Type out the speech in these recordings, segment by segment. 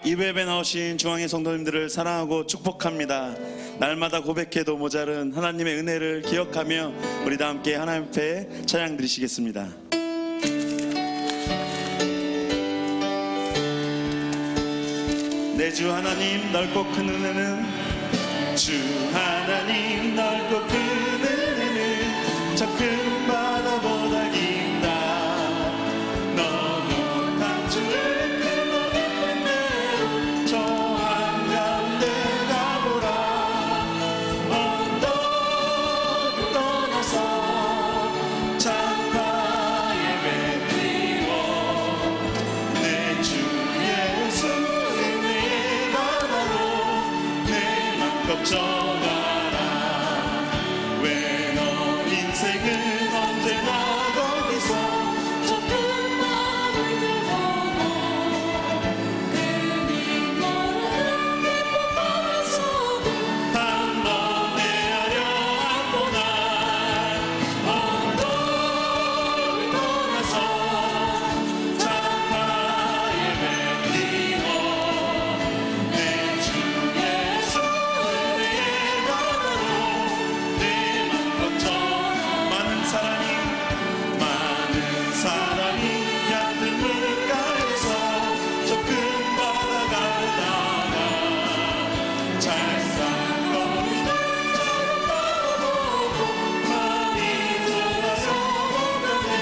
이 예배에 나오신 중앙의 성도님들을 사랑하고 축복합니다. 날마다 고백해도 모자른 하나님의 은혜를 기억하며 우리 다 함께 하나님 앞에 찬양 드리시겠습니다. 내 주 하나님 넓고 큰 은혜는, 주 하나님 넓고 큰 은혜는 저 큰 바다보다 긴다. 너무 감추를 큰 깊은 대로 저 한가운데 가보라. 언덕을 떠나서 창파에 뱉리워 내 주 예수 은혜의 바다로 내 맘 걱정하라. 왜 너 인생은 언제나 거기서 저 큰 마음을 들어가 괜히 멀어진 깊은 바다에서도 한 번 헤아려 안 보나. 언덕을 떠나서 창파에 뱉리워 내 주 예수 은혜의 바다로 내 맘 걱정. 많은 사람이 얕은 물가에서 저 큰 바다 가다가 잘상거리는 작은 바다 보고 많이 들어서 보면 해.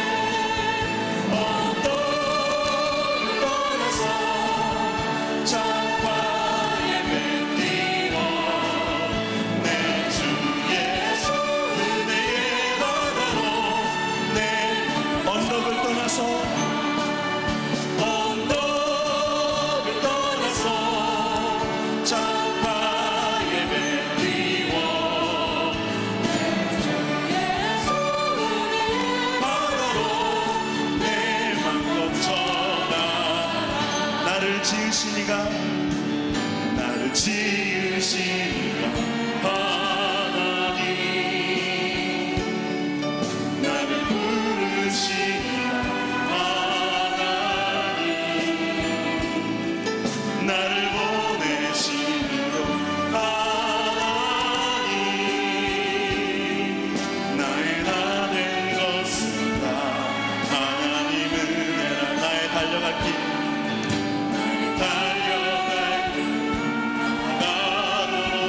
언덕을 떠나서 창파에 뱉리워 내 주 예수 은혜의 바다로 내 언덕을 떠나서 창파에 뱉리워 내 주 예수 은혜의 바다로 내 맘 걱정아. 나를 지으시니가 하나님, 나를 부르시니가 하나님, 나를 보내시니가 하나님, 나의 나 된 것은 다 하나님 은혜라. 나의 달려갈 길, 나의 달려갈 길 가도록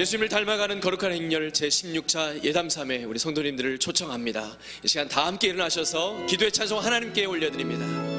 예수님을 닮아가는 거룩한 행렬 제16차 예담삼에 우리 성도님들을 초청합니다. 이 시간 다 함께 일어나셔서 기도의 찬송 하나님께 올려드립니다.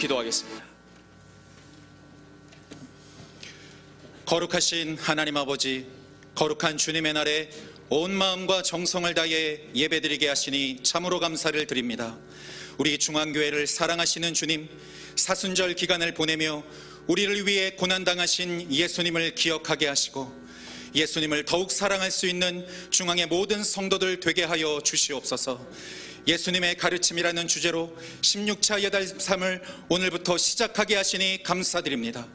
기도하겠습니다. 거룩하신 하나님 아버지, 거룩한 주님의 날에 온 마음과 정성을 다해 예배드리게 하시니 참으로 감사를 드립니다. 우리 중앙교회를 사랑하시는 주님, 사순절 기간을 보내며 우리를 위해 고난당하신 예수님을 기억하게 하시고 예수님을 더욱 사랑할 수 있는 중앙의 모든 성도들 되게 하여 주시옵소서. 예수님의 가르침이라는 주제로 16차 예담삼을 오늘부터 시작하게 하시니 감사드립니다.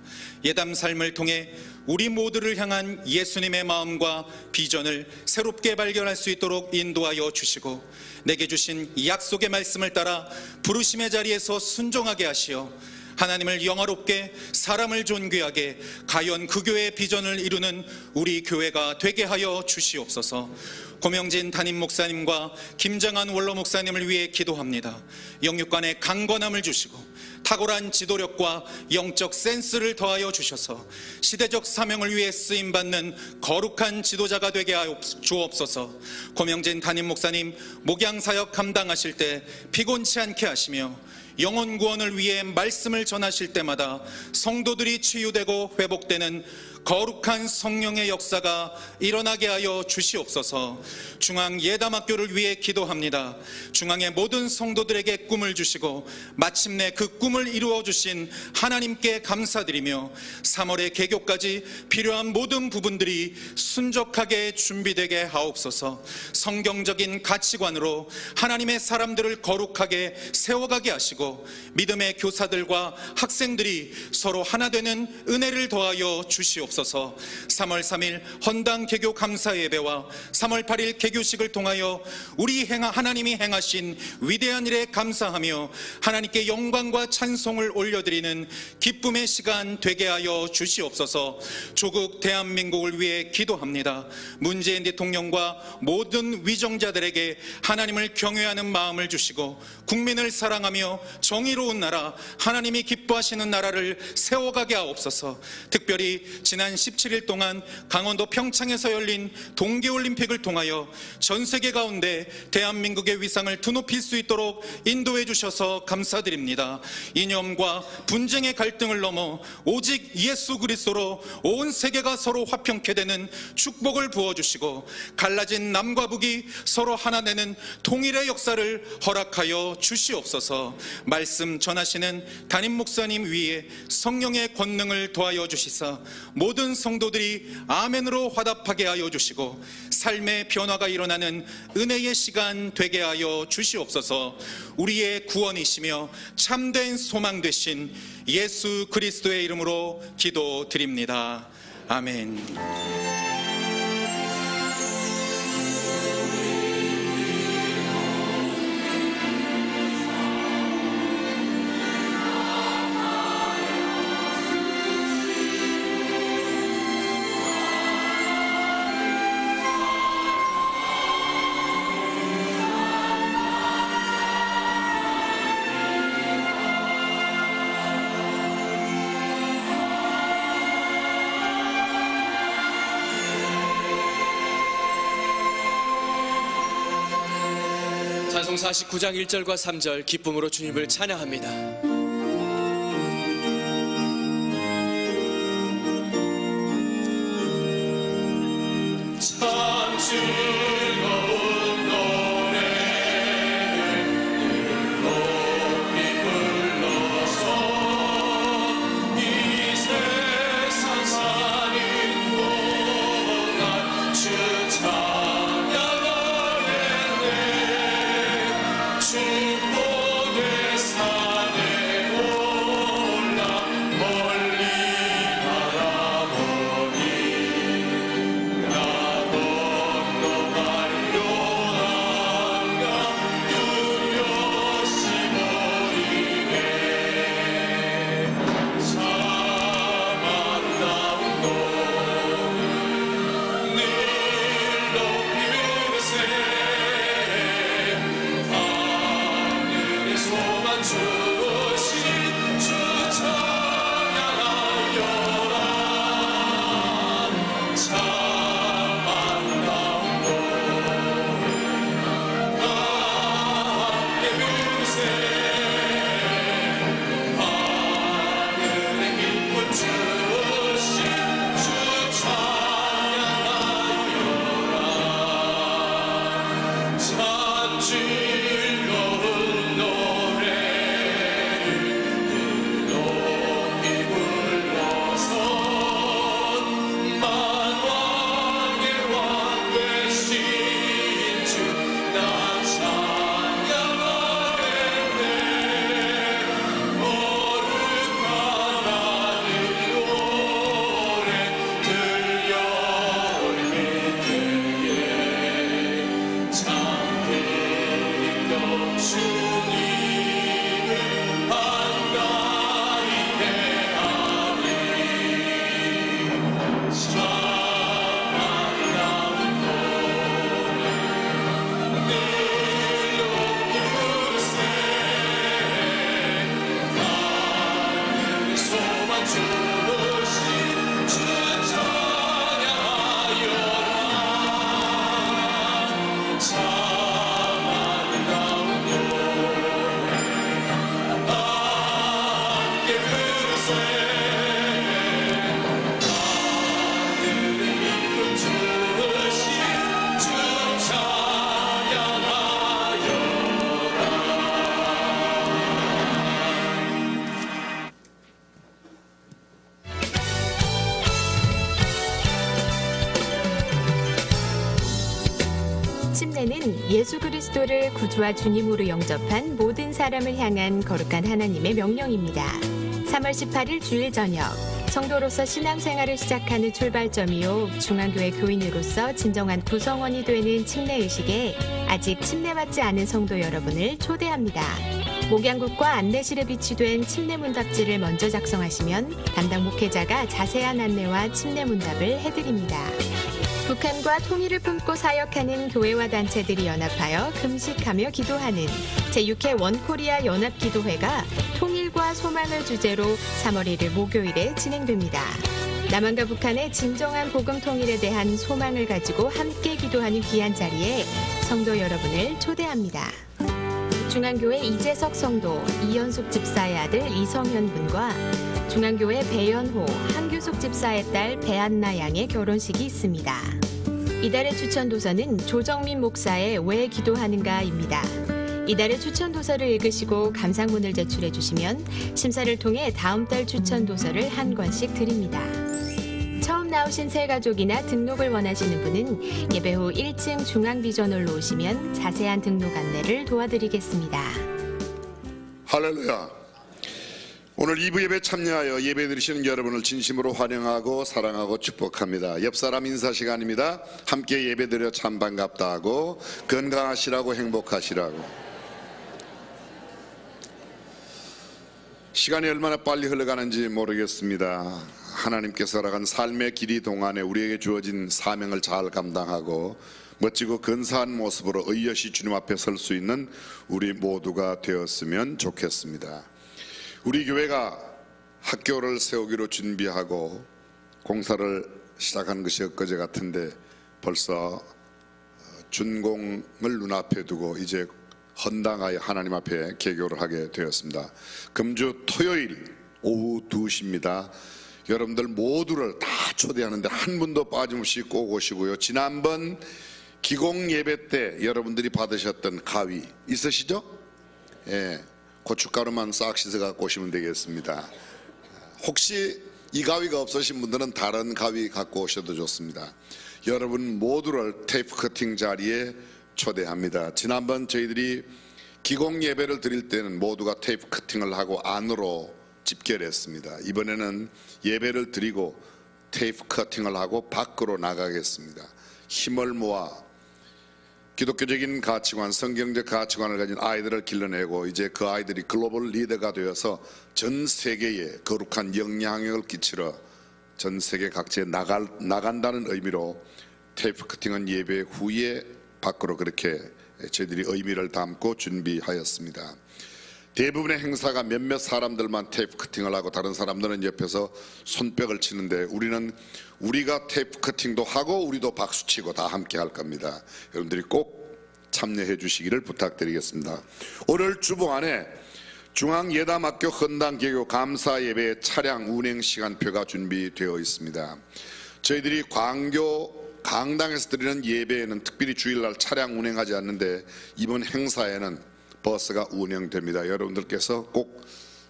예담삼을 통해 우리 모두를 향한 예수님의 마음과 비전을 새롭게 발견할 수 있도록 인도하여 주시고 내게 주신 이 약속의 말씀을 따라 부르심의 자리에서 순종하게 하시어 하나님을 영화롭게 사람을 존귀하게 가연 그 교회의 비전을 이루는 우리 교회가 되게 하여 주시옵소서. 고명진 담임 목사님과 김장한 원로 목사님을 위해 기도합니다. 영육간의 강건함을 주시고 탁월한 지도력과 영적 센스를 더하여 주셔서 시대적 사명을 위해 쓰임받는 거룩한 지도자가 되게 하여 주옵소서. 고명진 담임 목사님 목양사역 감당하실 때 피곤치 않게 하시며 영혼 구원을 위해 말씀을 전하실 때마다 성도들이 치유되고 회복되는 거룩한 성령의 역사가 일어나게 하여 주시옵소서. 중앙 예담학교를 위해 기도합니다. 중앙의 모든 성도들에게 꿈을 주시고 마침내 그 꿈을 이루어 주신 하나님께 감사드리며 3월의 개교까지 필요한 모든 부분들이 순적하게 준비되게 하옵소서. 성경적인 가치관으로 하나님의 사람들을 거룩하게 세워가게 하시고 믿음의 교사들과 학생들이 서로 하나 되는 은혜를 더하여 주시옵소서. 3월 3일 헌당 개교 감사 예배와 3월 8일 개교식을 통하여 우리 하나님이 행하신 위대한 일에 감사하며 하나님께 영광과 찬송을 올려드리는 기쁨의 시간 되게 하여 주시옵소서. 조국 대한민국을 위해 기도합니다. 문재인 대통령과 모든 위정자들에게 하나님을 경외하는 마음을 주시고 국민을 사랑하며 정의로운 나라, 하나님이 기뻐하시는 나라를 세워가게 하옵소서. 특별히 지난 17일 동안 강원도 평창에서 열린 동계올림픽을 통하여 전 세계 가운데 대한민국의 위상을 드높일 수 있도록 인도해 주셔서 감사드립니다. 이념과 분쟁의 갈등을 넘어 오직 예수 그리스도로 온 세계가 서로 화평케 되는 축복을 부어주시고 갈라진 남과 북이 서로 하나 되는 통일의 역사를 허락하여 주시옵소서. 말씀 전하시는 담임 목사님 위에 성령의 권능을 더하여 주시사 모든 성도들이 아멘으로 화답하게 하여 주시고 삶의 변화가 일어나는 은혜의 시간 되게 하여 주시옵소서. 우리의 구원이시며 참된 소망 되신 예수 그리스도의 이름으로 기도드립니다. 아멘. 찬송 49장 1절과 3절 기쁨으로 주님을 찬양합니다. 참 즐거운 노래를 높이 불러서 이 세상 사는 동안 주 찬양하겠네. 축복의 산에 올라 멀리 바라보니 나 건너가려 한가 유료시 보이네. 참 아름다운 노래 늘 높이 부르세. 하늘의 소망 주신 주 찬양하여라. 참 아름다운 노래 다 함께 부르세. 하늘의 기쁨 주신 주 찬양하여라. 참 즐거운 노래를 높이 불러서 만왕의 왕 되신 주 나 찬양하겠네. 거룩한 하늘 노래 들려올 때에 참된 것 주님을 한가히 대하리. 참 아름다운 노래 늘 높이 부르세. 하늘의 소망 주신 주 찬양하여라. 참 아름다운 노래 다 함께 부르세. 하늘의 기쁨 주신 주 찬양하여라. 침례는 예수 그리스도를 구주와 주님으로 영접한 모든 사람을 향한 거룩한 하나님의 명령입니다. 3월 18일 주일 저녁, 성도로서 신앙생활을 시작하는 출발점이요 중앙교회 교인으로서 진정한 구성원이 되는 침례의식에 아직 침례받지 않은 성도 여러분을 초대합니다. 목양국과 안내실에 비치된 침례문답지를 먼저 작성하시면 담당 목회자가 자세한 안내와 침례문답을 해드립니다. 북한과 통일을 품고 사역하는 교회와 단체들이 연합하여 금식하며 기도하는 제6회 원코리아 연합기도회가 통일과 소망을 주제로 3월 1일 목요일에 진행됩니다. 남한과 북한의 진정한 복음 통일에 대한 소망을 가지고 함께 기도하는 귀한 자리에 성도 여러분을 초대합니다. 중앙교회 이재석 성도, 이연숙 집사의 아들 이성현 군과 중앙교회 배연호, 한규숙 집사의 딸 배안나 양의 결혼식이 있습니다. 이달의 추천도서는 조정민 목사의 왜 기도하는가입니다. 이달의 추천도서를 읽으시고 감상문을 제출해 주시면 심사를 통해 다음 달 추천도서를 한 권씩 드립니다. 나오신 새 가족이나 등록을 원하시는 분은 예배 후 1층 중앙 비전홀로 오시면 자세한 등록 안내를 도와드리겠습니다. 할렐루야. 오늘 2부 예배 참여하여 예배 드리시는 여러분을 진심으로 환영하고 사랑하고 축복합니다. 옆사람 인사 시간입니다. 함께 예배 드려 참 반갑다 하고 건강하시라고 행복하시라고. 시간이 얼마나 빨리 흘러가는지 모르겠습니다. 하나님께서 허락한 삶의 길이 동안에 우리에게 주어진 사명을 잘 감당하고 멋지고 근사한 모습으로 의여시 주님 앞에 설 수 있는 우리 모두가 되었으면 좋겠습니다. 우리 교회가 학교를 세우기로 준비하고 공사를 시작한 것이 엊그제 같은데 벌써 준공을 눈앞에 두고 이제 헌당하여 하나님 앞에 개교를 하게 되었습니다. 금주 토요일 오후 2시입니다. 여러분들 모두를 다 초대하는데 한 분도 빠짐없이 꼭 오시고요. 지난번 기공 예배 때 여러분들이 받으셨던 가위 있으시죠? 예, 고춧가루만 싹 씻어 갖고 오시면 되겠습니다. 혹시 이 가위가 없으신 분들은 다른 가위 갖고 오셔도 좋습니다. 여러분 모두를 테이프 커팅 자리에 초대합니다. 지난번 저희들이 기공 예배를 드릴 때는 모두가 테이프 커팅을 하고 안으로 집결했습니다. 이번에는 예배를 드리고 테이프 커팅을 하고 밖으로 나가겠습니다. 힘을 모아 기독교적인 가치관, 성경적 가치관을 가진 아이들을 길러내고 이제 그 아이들이 글로벌 리더가 되어서 전 세계에 거룩한 영향력을 끼치러 전 세계 각지에 나간다는 의미로 테이프 커팅은 예배 후에 밖으로 그렇게 저희들이 의미를 담고 준비하였습니다. 대부분의 행사가 몇몇 사람들만 테이프 커팅을 하고 다른 사람들은 옆에서 손뼉을 치는데 우리는 우리가 테이프 커팅도 하고 우리도 박수치고 다 함께 할 겁니다. 여러분들이 꼭 참여해 주시기를 부탁드리겠습니다. 오늘 주봉안에 중앙예담학교 헌당개교 감사예배 차량 운행 시간표가 준비되어 있습니다. 저희들이 광교 강당에서 드리는 예배에는 특별히 주일날 차량 운행하지 않는데 이번 행사에는 버스가 운행됩니다. 여러분들께서 꼭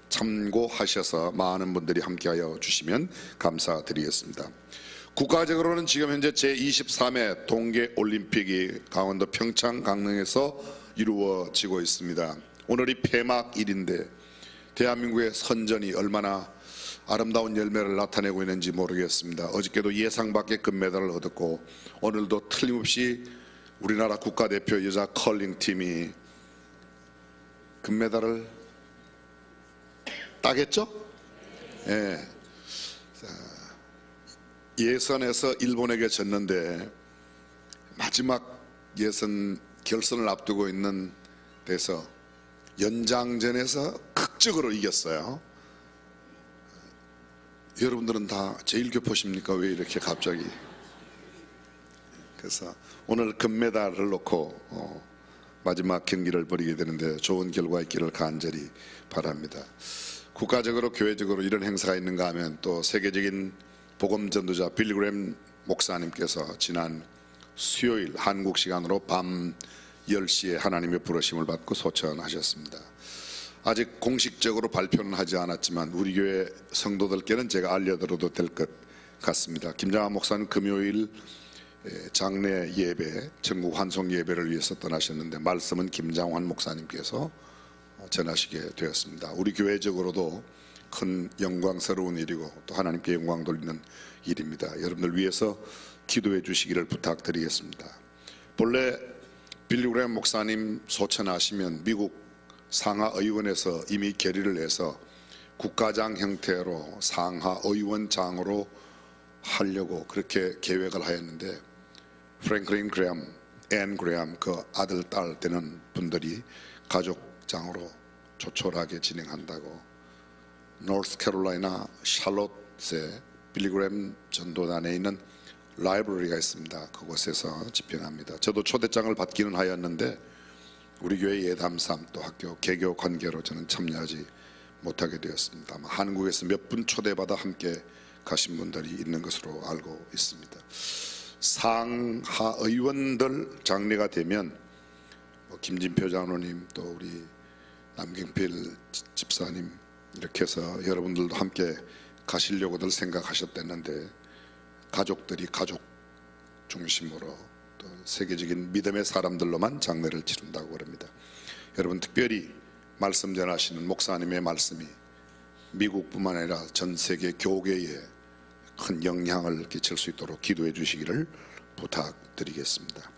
참고하셔서 많은 분들이 함께하여 주시면 감사드리겠습니다. 국가적으로는 지금 현재 제23회 동계올림픽이 강원도 평창 강릉에서 이루어지고 있습니다. 오늘이 폐막일인데 대한민국의 선전이 얼마나 아름다운 열매를 나타내고 있는지 모르겠습니다. 어저께도 예상 밖의 금메달을 얻었고 오늘도 틀림없이 우리나라 국가대표 여자 컬링팀이 금메달을 따겠죠? 예. 예선에서 일본에게 졌는데 마지막 예선 결선을 앞두고 있는 데서 연장전에서 극적으로 이겼어요. 여러분들은 다 제1교포십니까? 왜 이렇게 갑자기? 그래서 오늘 금메달을 놓고 마지막 경기를 벌이게 되는데 좋은 결과 있기를 간절히 바랍니다. 국가적으로 교회적으로 이런 행사가 있는가 하면 또 세계적인 복음 전도자 빌리그램 목사님께서 지난 수요일 한국 시간으로 밤 10시에 하나님의 부르심을 받고 소천하셨습니다. 아직 공식적으로 발표는 하지 않았지만 우리 교회 성도들께는 제가 알려드려도 될 것 같습니다. 김장한 목사는 금요일 장례 예배, 전국 환송 예배를 위해서 떠나셨는데 말씀은 김장환 목사님께서 전하시게 되었습니다. 우리 교회적으로도 큰 영광스러운 일이고 또 하나님께 영광 돌리는 일입니다. 여러분들 위해서 기도해 주시기를 부탁드리겠습니다. 본래 빌리그램 목사님 소천하시면 미국 상하의원에서 이미 결의를 해서 국가장 형태로 상하의원장으로 하려고 그렇게 계획을 하였는데 프랭클린 그레엄, 앤 그레엄 그 아들 딸 되는 분들이 가족장으로 조촐하게 진행한다고 노스캐롤라이나 샬롯에 빌리그램 전도단에 있는 라이브러리가 있습니다. 그곳에서 집행합니다. 저도 초대장을 받기는 하였는데 우리 교회 예담삼 또 학교 개교 관계로 저는 참여하지 못하게 되었습니다. 아마 한국에서 몇 분 초대받아 함께 가신 분들이 있는 것으로 알고 있습니다. 상하 의원들 장례가 되면 김진표 장로님 또 우리 남경필 집사님 이렇게 해서 여러분들도 함께 가시려고들 생각하셨댔는데 가족들이 가족 중심으로 또 세계적인 믿음의 사람들로만 장례를 치른다고 합니다. 여러분, 특별히 말씀 전하시는 목사님의 말씀이 미국뿐만 아니라 전 세계 교계에 큰 영향을 끼칠 수 있도록 기도해 주시기를 부탁드리겠습니다.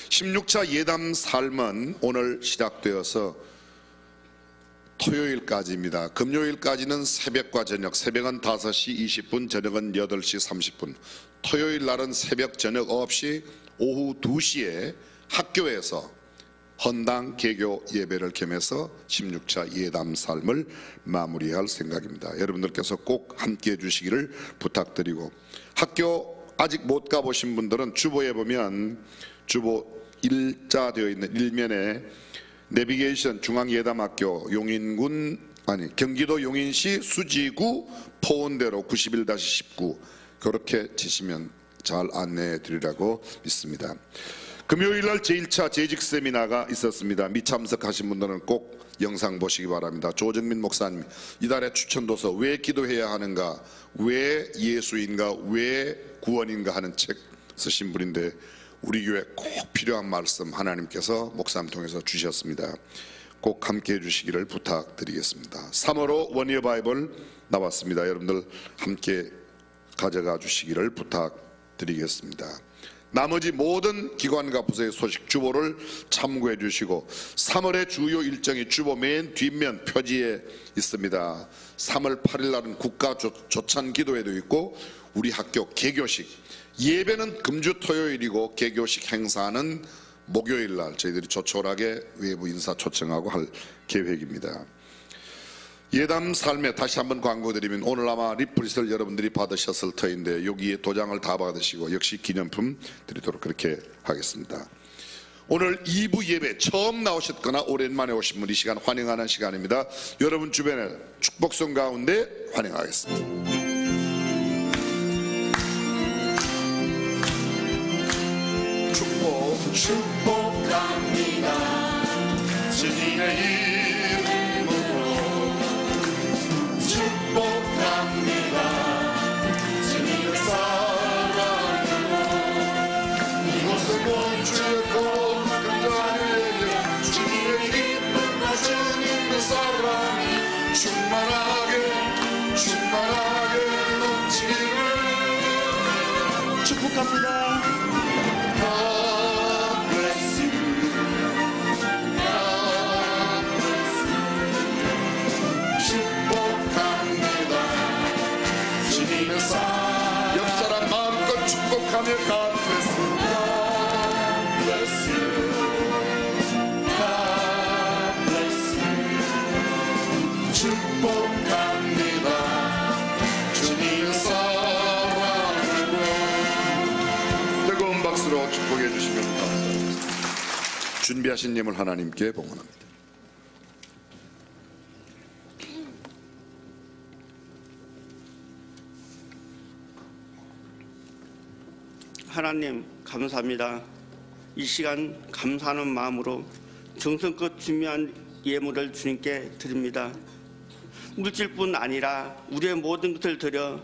16차 예담 삶은 오늘 시작되어서 토요일까지입니다. 금요일까지는 새벽과 저녁, 새벽은 5시 20분, 저녁은 8시 30분. 토요일 날은 새벽 저녁 없이 오후 2시에 학교에서 헌당 개교 예배를 겸해서 16차 예담 삶을 마무리할 생각입니다. 여러분들께서 꼭 함께 해주시기를 부탁드리고, 학교 아직 못 가보신 분들은 주보에 보면 주보 일자 되어 있는 일면에 내비게이션 중앙예담학교 경기도 용인시 수지구 포원대로 91-19 그렇게 치시면 잘 안내해 드리라고 믿습니다. 금요일날 제1차 재직 세미나가 있었습니다. 미참석하신 분들은 꼭 영상 보시기 바랍니다. 조정민 목사님, 이달의 추천도서 왜 기도해야 하는가, 왜 예수인가, 왜 구원인가 하는 책 쓰신 분인데 우리 교회 꼭 필요한 말씀 하나님께서 목사님 통해서 주셨습니다. 꼭 함께 해주시기를 부탁드리겠습니다. 3월호 원이어 바이블 나왔습니다. 여러분들 함께 가져가 주시기를 부탁드리겠습니다. 나머지 모든 기관과 부서의 소식 주보를 참고해 주시고, 3월의 주요 일정이 주보 맨 뒷면 표지에 있습니다. 3월 8일 날은 국가 조찬 기도회도 있고, 우리 학교 개교식, 예배는 금주 토요일이고 개교식 행사는 목요일 날 저희들이 조촐하게 외부 인사 초청하고 할 계획입니다. 예담 삶에 다시 한번 광고드리면, 오늘 아마 리프릿을 여러분들이 받으셨을 터인데 여기에 도장을 다 받으시고 역시 기념품 드리도록 그렇게 하겠습니다. 오늘 2부 예배 처음 나오셨거나 오랜만에 오신 분 이 시간 환영하는 시간입니다. 여러분 주변에 축복성 가운데 환영하겠습니다. 축복합니다. 주님의 이름으로 축복합니다. 주님의 사랑으로 이곳을 멈추고 간단히 주님의 기쁨과 주님의 사랑이 충만하게 넘치기를 축복합니다. 옆사람 마음껏 축복하며 God bless you, God bless you, God bless you. 축복합니다. 주님의 사랑으로. 뜨거운 박수로 축복해 주시면 감사합니다. 준비하신 예물 하나님께 봉헌합니다. 하나님 감사합니다. 이 시간 감사하는 마음으로 정성껏 준비한 예물을 주님께 드립니다. 물질뿐 아니라 우리의 모든 것을 드려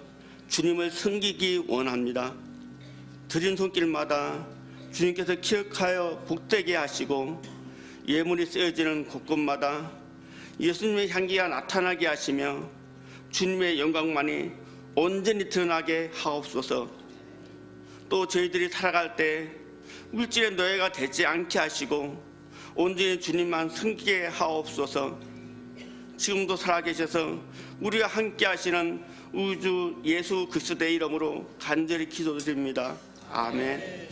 주님을 섬기기 원합니다. 드린 손길마다 주님께서 기억하여 복되게 하시고, 예물이 쓰여지는 곳곳마다 예수님의 향기가 나타나게 하시며 주님의 영광만이 온전히 드러나게 하옵소서. 또 저희들이 살아갈 때 물질의 노예가 되지 않게 하시고 온전히 주님만 섬기게 하옵소서. 지금도 살아계셔서 우리와 함께 하시는 우주 예수 그리스도의 이름으로 간절히 기도드립니다. 아멘.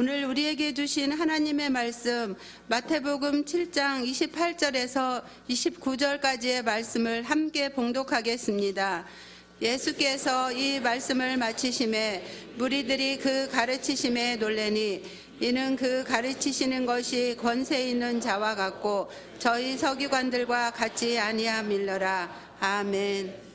오늘 우리에게 주신 하나님의 말씀 마태복음 7장 28절에서 29절까지의 말씀을 함께 봉독하겠습니다. 예수께서 이 말씀을 마치심에 무리들이 그 가르치심에 놀래니 이는 그 가르치시는 것이 권세 있는 자와 같고 저희 서기관들과 같지 아니함일러라. 아멘.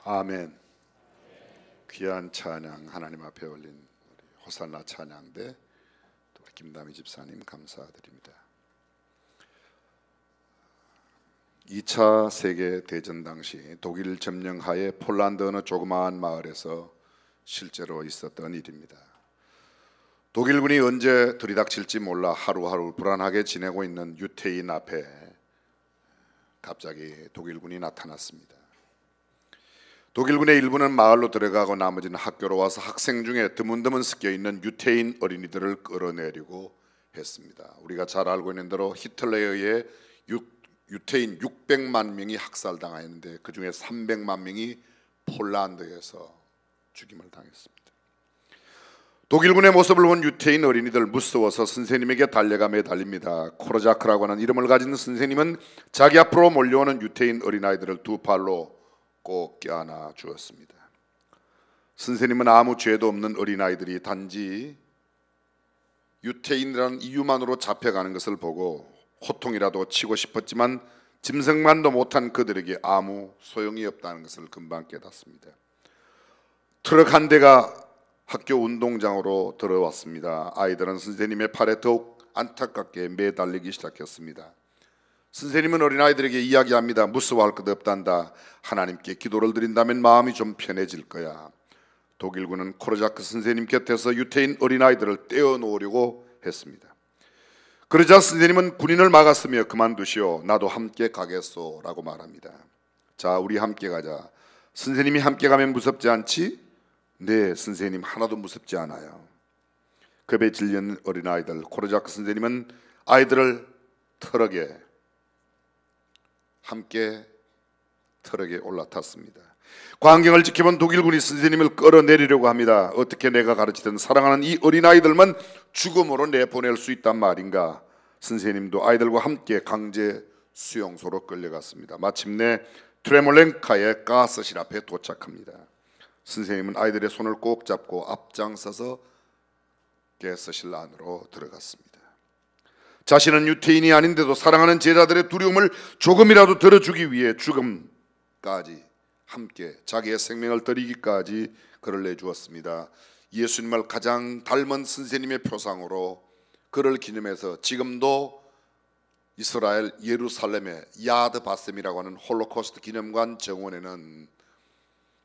아멘. 귀한 찬양 하나님 앞에 올린 우리 호산나 찬양대 또 우리 김다미 집사님 감사드립니다. 2차 세계대전 당시 독일 점령하에 폴란드 어느 조그마한 마을에서 실제로 있었던 일입니다. 독일군이 언제 들이닥칠지 몰라 하루하루 불안하게 지내고 있는 유태인 앞에 갑자기 독일군이 나타났습니다. 독일군의 일부는 마을로 들어가고 나머지는 학교로 와서 학생 중에 드문드문 섞여있는 유태인 어린이들을 끌어내리고 했습니다. 우리가 잘 알고 있는 대로 히틀러에 의해 유태인 600만 명이 학살당하였는데 그 중에 300만 명이 폴란드에서 죽임을 당했습니다. 독일군의 모습을 본 유태인 어린이들 무서워서 선생님에게 달려가 매달립니다. 코르자크라고 하는 이름을 가진 선생님은 자기 앞으로 몰려오는 유태인 어린아이들을 두 팔로 꼭 껴안아 주었습니다. 선생님은 아무 죄도 없는 어린아이들이 단지 유태인이라는 이유만으로 잡혀가는 것을 보고 호통이라도 치고 싶었지만 짐승만도 못한 그들에게 아무 소용이 없다는 것을 금방 깨닫습니다. 트럭 한 대가 학교 운동장으로 들어왔습니다. 아이들은 선생님의 팔에 더욱 안타깝게 매달리기 시작했습니다. 선생님은 어린아이들에게 이야기합니다. 무서워할 것 없단다. 하나님께 기도를 드린다면 마음이 좀 편해질 거야. 독일군은 코르자크 선생님 곁에서 유태인 어린아이들을 떼어놓으려고 했습니다. 그러자 선생님은 군인을 막았으며 그만두시오. 나도 함께 가겠소 라고 말합니다. 자, 우리 함께 가자. 선생님이 함께 가면 무섭지 않지? 네, 선생님 하나도 무섭지 않아요. 겁에 질린 어린아이들. 코르자크 선생님은 아이들을 함께 트럭에 올라탔습니다. 광경을 지켜본 독일군이 선생님을 끌어내리려고 합니다. 어떻게 내가 가르치던 사랑하는 이 어린아이들만 죽음으로 내보낼 수 있단 말인가. 선생님도 아이들과 함께 강제 수용소로 끌려갔습니다. 마침내 트레몰렌카의 가스실 앞에 도착합니다. 선생님은 아이들의 손을 꼭 잡고 앞장서서 가스실 안으로 들어갔습니다. 자신은 유태인이 아닌데도 사랑하는 제자들의 두려움을 조금이라도 덜어주기 위해 죽음까지 함께 자기의 생명을 드리기까지 그를 내주었습니다. 예수님을 가장 닮은 선생님의 표상으로 그를 기념해서 지금도 이스라엘 예루살렘의 야드 바셈이라고 하는 홀로코스트 기념관 정원에는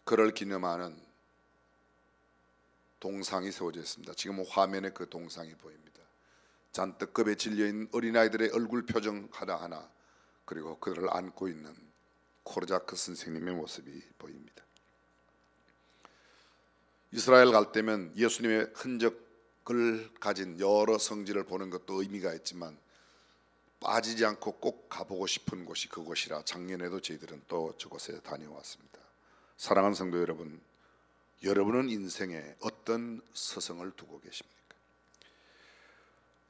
그를 기념하는 동상이 세워져 있습니다. 지금 화면에 그 동상이 보입니다. 잔뜩 겁에 질려있는 어린아이들의 얼굴 표정 하나하나, 그리고 그들을 안고 있는 코르자크 선생님의 모습이 보입니다. 이스라엘 갈 때면 예수님의 흔적을 가진 여러 성지를 보는 것도 의미가 있지만 빠지지 않고 꼭 가보고 싶은 곳이 그곳이라 작년에도 저희들은 또 저곳에 다녀왔습니다. 사랑하는 성도 여러분, 여러분은 인생에 어떤 서성을 두고 계십니까?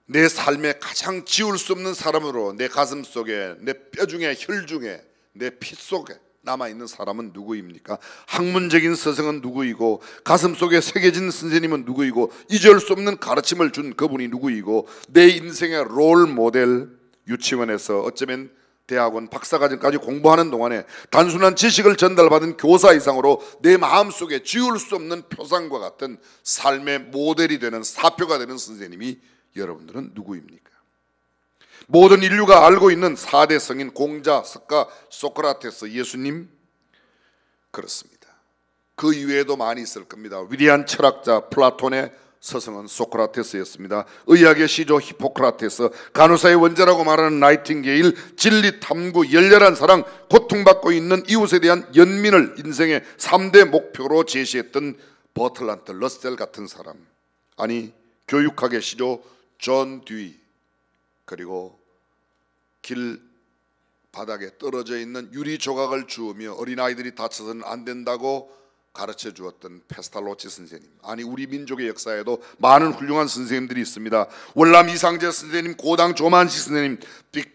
내 삶에 가장 지울 수 없는 사람으로 내 가슴 속에, 내 뼈 중에, 혈 중에, 내 피 속에 남아있는 사람은 누구입니까? 학문적인 서성은 누구이고, 가슴 속에 새겨진 선생님은 누구이고, 잊을 수 없는 가르침을 준 그분이 누구이고, 내 인생의 롤 모델, 유치원에서 어쩌면 대학원 박사과정까지 공부하는 동안에 단순한 지식을 전달받은 교사 이상으로 내 마음속에 지울 수 없는 표상과 같은 삶의 모델이 되는, 사표가 되는 선생님이 여러분들은 누구입니까? 모든 인류가 알고 있는 4대 성인 공자, 석가, 소크라테스, 예수님, 그렇습니다. 그 이외에도 많이 있을 겁니다. 위대한 철학자 플라톤의 서성은 소크라테스였습니다. 의학의 시조 히포크라테스, 간호사의 원자라고 말하는 나이팅게일, 진리 탐구, 열렬한 사랑, 고통받고 있는 이웃에 대한 연민을 인생의 3대 목표로 제시했던 버틀란트 러셀 같은 사람, 아니 교육학의 시조 존 듀이, 그리고 길 바닥에 떨어져 있는 유리 조각을 주우며 어린아이들이 다쳐서는 안 된다고 가르쳐 주었던 페스탈로치 선생님, 아니 우리 민족의 역사에도 많은 훌륭한 선생님들이 있습니다. 월남 이상재 선생님, 고당 조만식 선생님,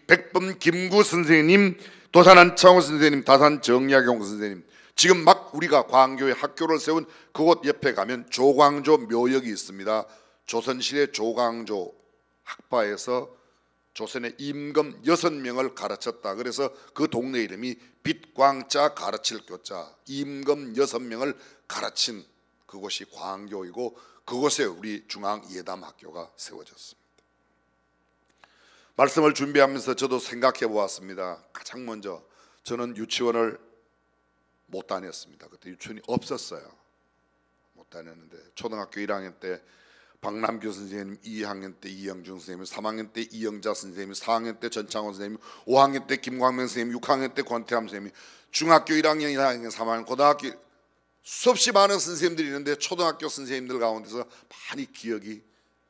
백범 김구 선생님, 도산 안창호 선생님, 다산 정약용 선생님, 지금 막 우리가 광교에 학교를 세운 그곳 옆에 가면 조광조 묘역이 있습니다. 조선시대 조광조 학파에서 조선의 임금 6명을 가르쳤다. 그래서 그 동네 이름이 빛광자 가르칠 교자, 임금 6명을 가르친 그곳이 광교이고 그곳에 우리 중앙예담학교가 세워졌습니다. 말씀을 준비하면서 저도 생각해 보았습니다. 가장 먼저 저는 유치원을 못 다녔습니다. 그때 유치원이 없었어요. 못 다녔는데 초등학교 1학년 때 박남규 선생님, 2학년 때 이영준 선생님, 3학년 때 이영자 선생님, 4학년 때 전창원 선생님, 5학년 때 김광명 선생님, 6학년 때 권태함 선생님, 중학교 1학년, 2학년, 3학년, 고등학교 수없이 많은 선생님들이 있는데 초등학교 선생님들 가운데서 많이 기억이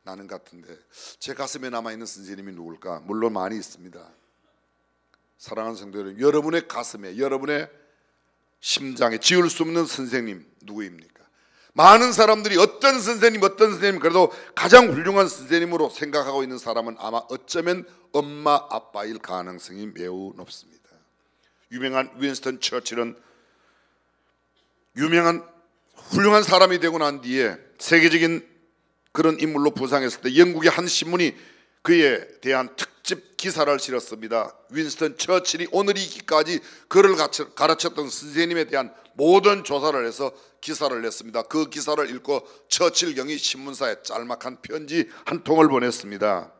나는 것 같은데 제 가슴에 남아있는 선생님이 누굴까? 물론 많이 있습니다. 사랑하는 성도 여러분, 여러분의 가슴에, 여러분의 심장에 지울 수 없는 선생님 누구입니까? 많은 사람들이 어떤 선생님 그래도 가장 훌륭한 선생님으로 생각하고 있는 사람은 아마 어쩌면 엄마 아빠일 가능성이 매우 높습니다. 유명한 윈스턴 처칠은 유명한 훌륭한 사람이 되고 난 뒤에 세계적인 그런 인물로 부상했을 때 영국의 한 신문이 그에 대한 특집 기사를 실었습니다. 윈스턴 처칠이 오늘이기까지 그를 가르쳤던 선생님에 대한 모든 조사를 해서 기사를 냈습니다. 그 기사를 읽고 처칠 경이 신문사에 짤막한 편지 한 통을 보냈습니다.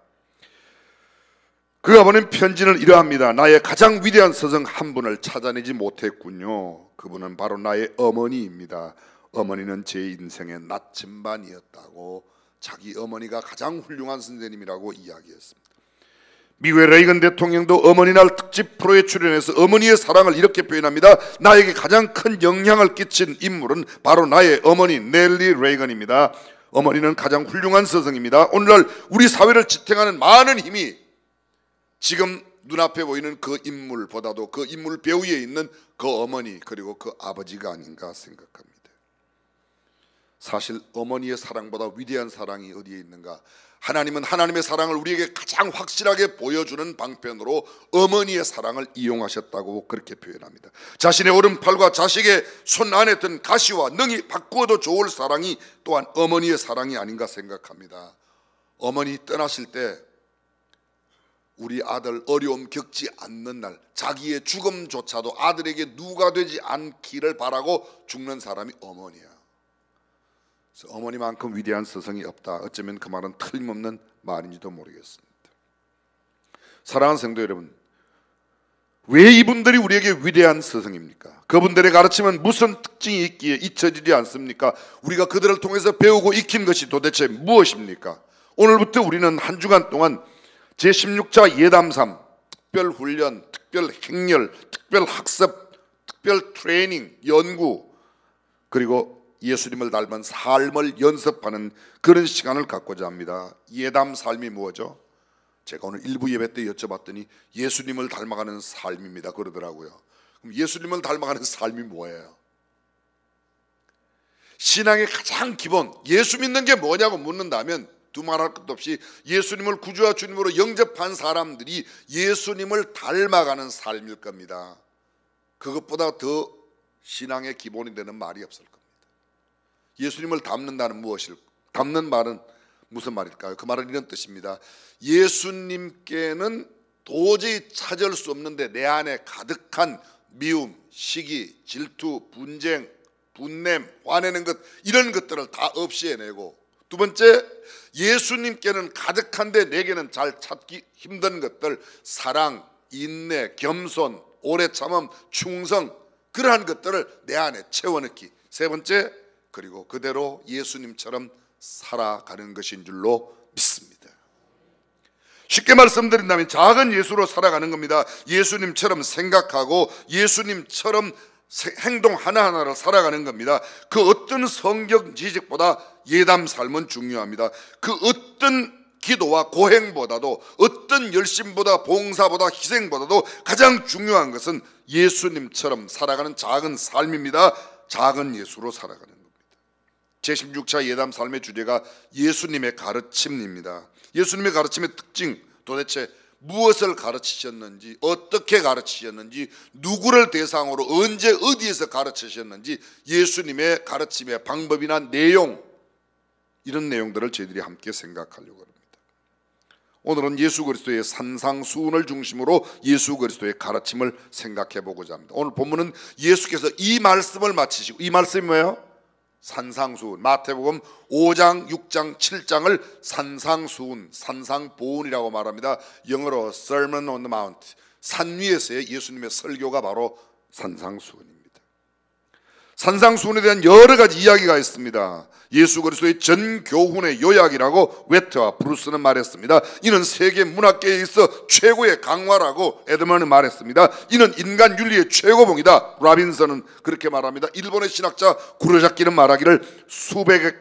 그가 보낸 편지는 이러합니다. 나의 가장 위대한 스승 한 분을 찾아내지 못했군요. 그분은 바로 나의 어머니입니다. 어머니는 제 인생의 나침반이었다고 자기 어머니가 가장 훌륭한 선생님이라고 이야기했습니다. 미국의 레이건 대통령도 어머니날 특집 프로에 출연해서 어머니의 사랑을 이렇게 표현합니다. 나에게 가장 큰 영향을 끼친 인물은 바로 나의 어머니 넬리 레이건입니다. 어머니는 가장 훌륭한 스승입니다. 오늘날 우리 사회를 지탱하는 많은 힘이 지금 눈앞에 보이는 그 인물보다도 그 인물 배후에 있는 그 어머니 그리고 그 아버지가 아닌가 생각합니다. 사실 어머니의 사랑보다 위대한 사랑이 어디에 있는가? 하나님은 하나님의 사랑을 우리에게 가장 확실하게 보여주는 방편으로 어머니의 사랑을 이용하셨다고 그렇게 표현합니다. 자신의 오른팔과 자식의 손 안에 든 가시와 능히 바꾸어도 좋을 사랑이 또한 어머니의 사랑이 아닌가 생각합니다. 어머니 떠나실 때 우리 아들 어려움 겪지 않는 날 자기의 죽음조차도 아들에게 누가 되지 않기를 바라고 죽는 사람이 어머니야. 그래서 어머니만큼 위대한 스승이 없다. 어쩌면 그 말은 틀림없는 말인지도 모르겠습니다. 사랑하는 성도 여러분, 왜 이분들이 우리에게 위대한 스승입니까? 그분들의 가르침은 무슨 특징이 있기에 잊혀지지 않습니까? 우리가 그들을 통해서 배우고 익힌 것이 도대체 무엇입니까? 오늘부터 우리는 한 주간 동안 제16차 예담3 특별훈련, 특별행렬, 특별학습, 특별 트레이닝, 연구 그리고 예수님을 닮은 삶을 연습하는 그런 시간을 갖고자 합니다. 예담 삶이 뭐죠? 제가 오늘 일부 예배 때 여쭤봤더니 예수님을 닮아가는 삶입니다 그러더라고요. 그럼 예수님을 닮아가는 삶이 뭐예요? 신앙의 가장 기본 예수 믿는 게 뭐냐고 묻는다면 두말할 것도 없이 예수님을 구주와 주님으로 영접한 사람들이 예수님을 닮아가는 삶일 겁니다. 그것보다 더 신앙의 기본이 되는 말이 없을 겁니다. 예수님을 닮는다는 무엇일까? 닮는 말은 무슨 말일까요? 그 말은 이런 뜻입니다. 예수님께는 도저히 찾을 수 없는데 내 안에 가득한 미움, 시기, 질투, 분쟁, 분냄, 화내는 것 이런 것들을 다 없애내고 두 번째 예수님께는 가득한데 내게는 잘 찾기 힘든 것들 사랑, 인내, 겸손, 오래 참음, 충성 그러한 것들을 내 안에 채워넣기 세 번째 그리고 그대로 예수님처럼 살아가는 것인 줄로 믿습니다. 쉽게 말씀드린다면 작은 예수로 살아가는 겁니다. 예수님처럼 생각하고 예수님처럼 행동 하나하나를 살아가는 겁니다. 그 어떤 성경 지식보다 예담 삶은 중요합니다. 그 어떤 기도와 고행보다도 어떤 열심보다 봉사보다 희생보다도 가장 중요한 것은 예수님처럼 살아가는 작은 삶입니다. 작은 예수로 살아가는 겁니다. 제16차 예담 삶의 주제가 예수님의 가르침입니다. 예수님의 가르침의 특징 도대체 무엇을 가르치셨는지 어떻게 가르치셨는지 누구를 대상으로 언제 어디에서 가르치셨는지 예수님의 가르침의 방법이나 내용 이런 내용들을 저희들이 함께 생각하려고 합니다. 오늘은 예수 그리스도의 산상수훈을 중심으로 예수 그리스도의 가르침을 생각해 보고자 합니다. 오늘 본문은 예수께서 이 말씀을 마치시고, 이 말씀이 뭐예요? 산상수훈. 마태복음 5장, 6장, 7장을 산상수훈, 산상보훈이라고 말합니다. 영어로 Sermon on the Mount, 산 위에서의 예수님의 설교가 바로 산상수훈입니다. 산상수훈에 대한 여러 가지 이야기가 있습니다. 예수 그리스도의 전 교훈의 요약이라고 웨트와 브루스는 말했습니다. 이는 세계 문학계에 있어 최고의 강화라고 에드먼은 말했습니다. 이는 인간 윤리의 최고봉이다. 라빈선은 그렇게 말합니다. 일본의 신학자 구로자키는 말하기를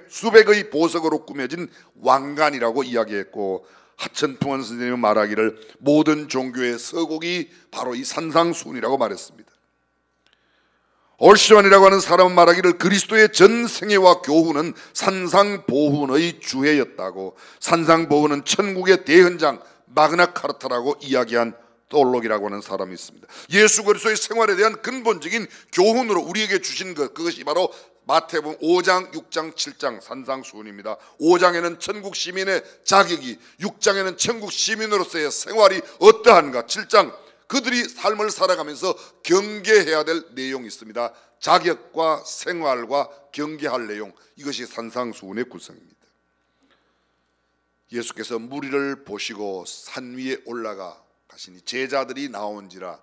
수백의 보석으로 꾸며진 왕관이라고 이야기했고, 하천풍원 선생님은 말하기를 모든 종교의 서곡이 바로 이 산상수훈이라고 말했습니다. 올시원이라고 하는 사람은 말하기를 그리스도의 전 생애와 교훈은 산상보훈의 주해였다고, 산상보훈은 천국의 대현장 마그나카르타라고 이야기한 또올록이라고 하는 사람이 있습니다. 예수 그리스도의 생활에 대한 근본적인 교훈으로 우리에게 주신 것, 그것이 바로 마태복음 5장, 6장, 7장 산상수훈입니다. 5장에는 천국 시민의 자격이, 6장에는 천국 시민으로서의 생활이 어떠한가, 7장 그들이 삶을 살아가면서 경계해야 될 내용이 있습니다. 자격과 생활과 경계할 내용, 이것이 산상수훈의 구성입니다. 예수께서 무리를 보시고 산 위에 올라가 가시니 제자들이 나온지라,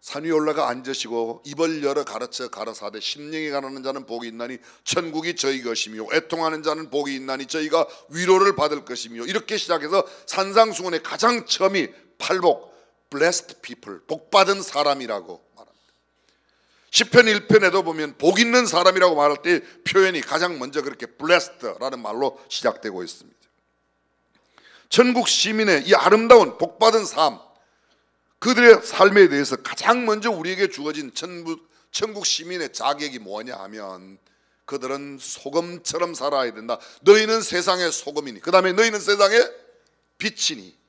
산 위에 올라가 앉으시고 입을 열어 가르쳐 가라사대 심령이 가난한 자는 복이 있나니 천국이 저희 것이며 애통하는 자는 복이 있나니 저희가 위로를 받을 것이며, 이렇게 시작해서 산상수훈의 가장 처음이 팔복, blessed people, 복받은 사람이라고 말합니다. 시편 1편에도 보면 복 있는 사람이라고 말할 때 표현이 가장 먼저 그렇게 blessed라는 말로 시작되고 있습니다. 천국 시민의 이 아름다운 복받은 삶, 그들의 삶에 대해서 가장 먼저 우리에게 주어진 천국 시민의 자격이 뭐냐 하면, 그들은 소금처럼 살아야 된다. 너희는 세상의 소금이니, 그 다음에 너희는 세상의 빛이니.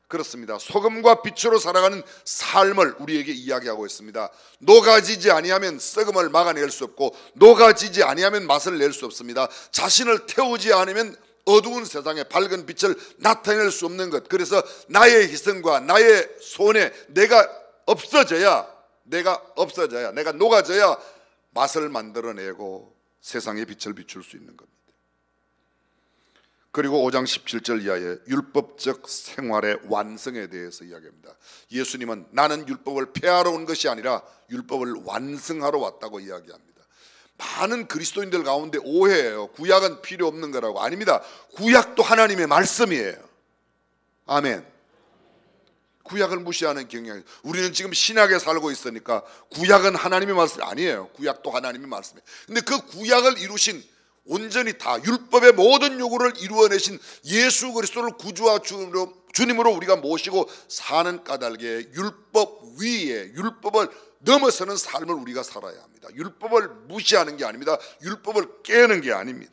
그렇습니다. 소금과 빛으로 살아가는 삶을 우리에게 이야기하고 있습니다. 녹아지지 아니하면 썩음을 막아낼 수 없고, 녹아지지 아니하면 맛을 낼 수 없습니다. 자신을 태우지 않으면 어두운 세상에 밝은 빛을 나타낼 수 없는 것. 그래서 나의 희생과 나의 손에 내가 없어져야, 내가 녹아져야 맛을 만들어내고 세상에 빛을 비출 수 있는 겁니다. 그리고 5장 17절 이하에 율법적 생활의 완성에 대해서 이야기합니다. 예수님은 나는 율법을 폐하러 온 것이 아니라 율법을 완성하러 왔다고 이야기합니다. 많은 그리스도인들 가운데 오해예요. 구약은 필요 없는 거라고. 아닙니다. 구약도 하나님의 말씀이에요. 아멘. 구약을 무시하는 경향이, 우리는 지금 신약에 살고 있으니까 구약은 하나님의 말씀이 아니에요. 구약도 하나님의 말씀이에요. 근데 그 구약을 이루신, 온전히 다 율법의 모든 요구를 이루어내신 예수 그리스도를 구주와 주님으로 우리가 모시고 사는 까닭에 율법 위에, 율법을 넘어서는 삶을 우리가 살아야 합니다. 율법을 무시하는 게 아닙니다. 율법을 깨는 게 아닙니다.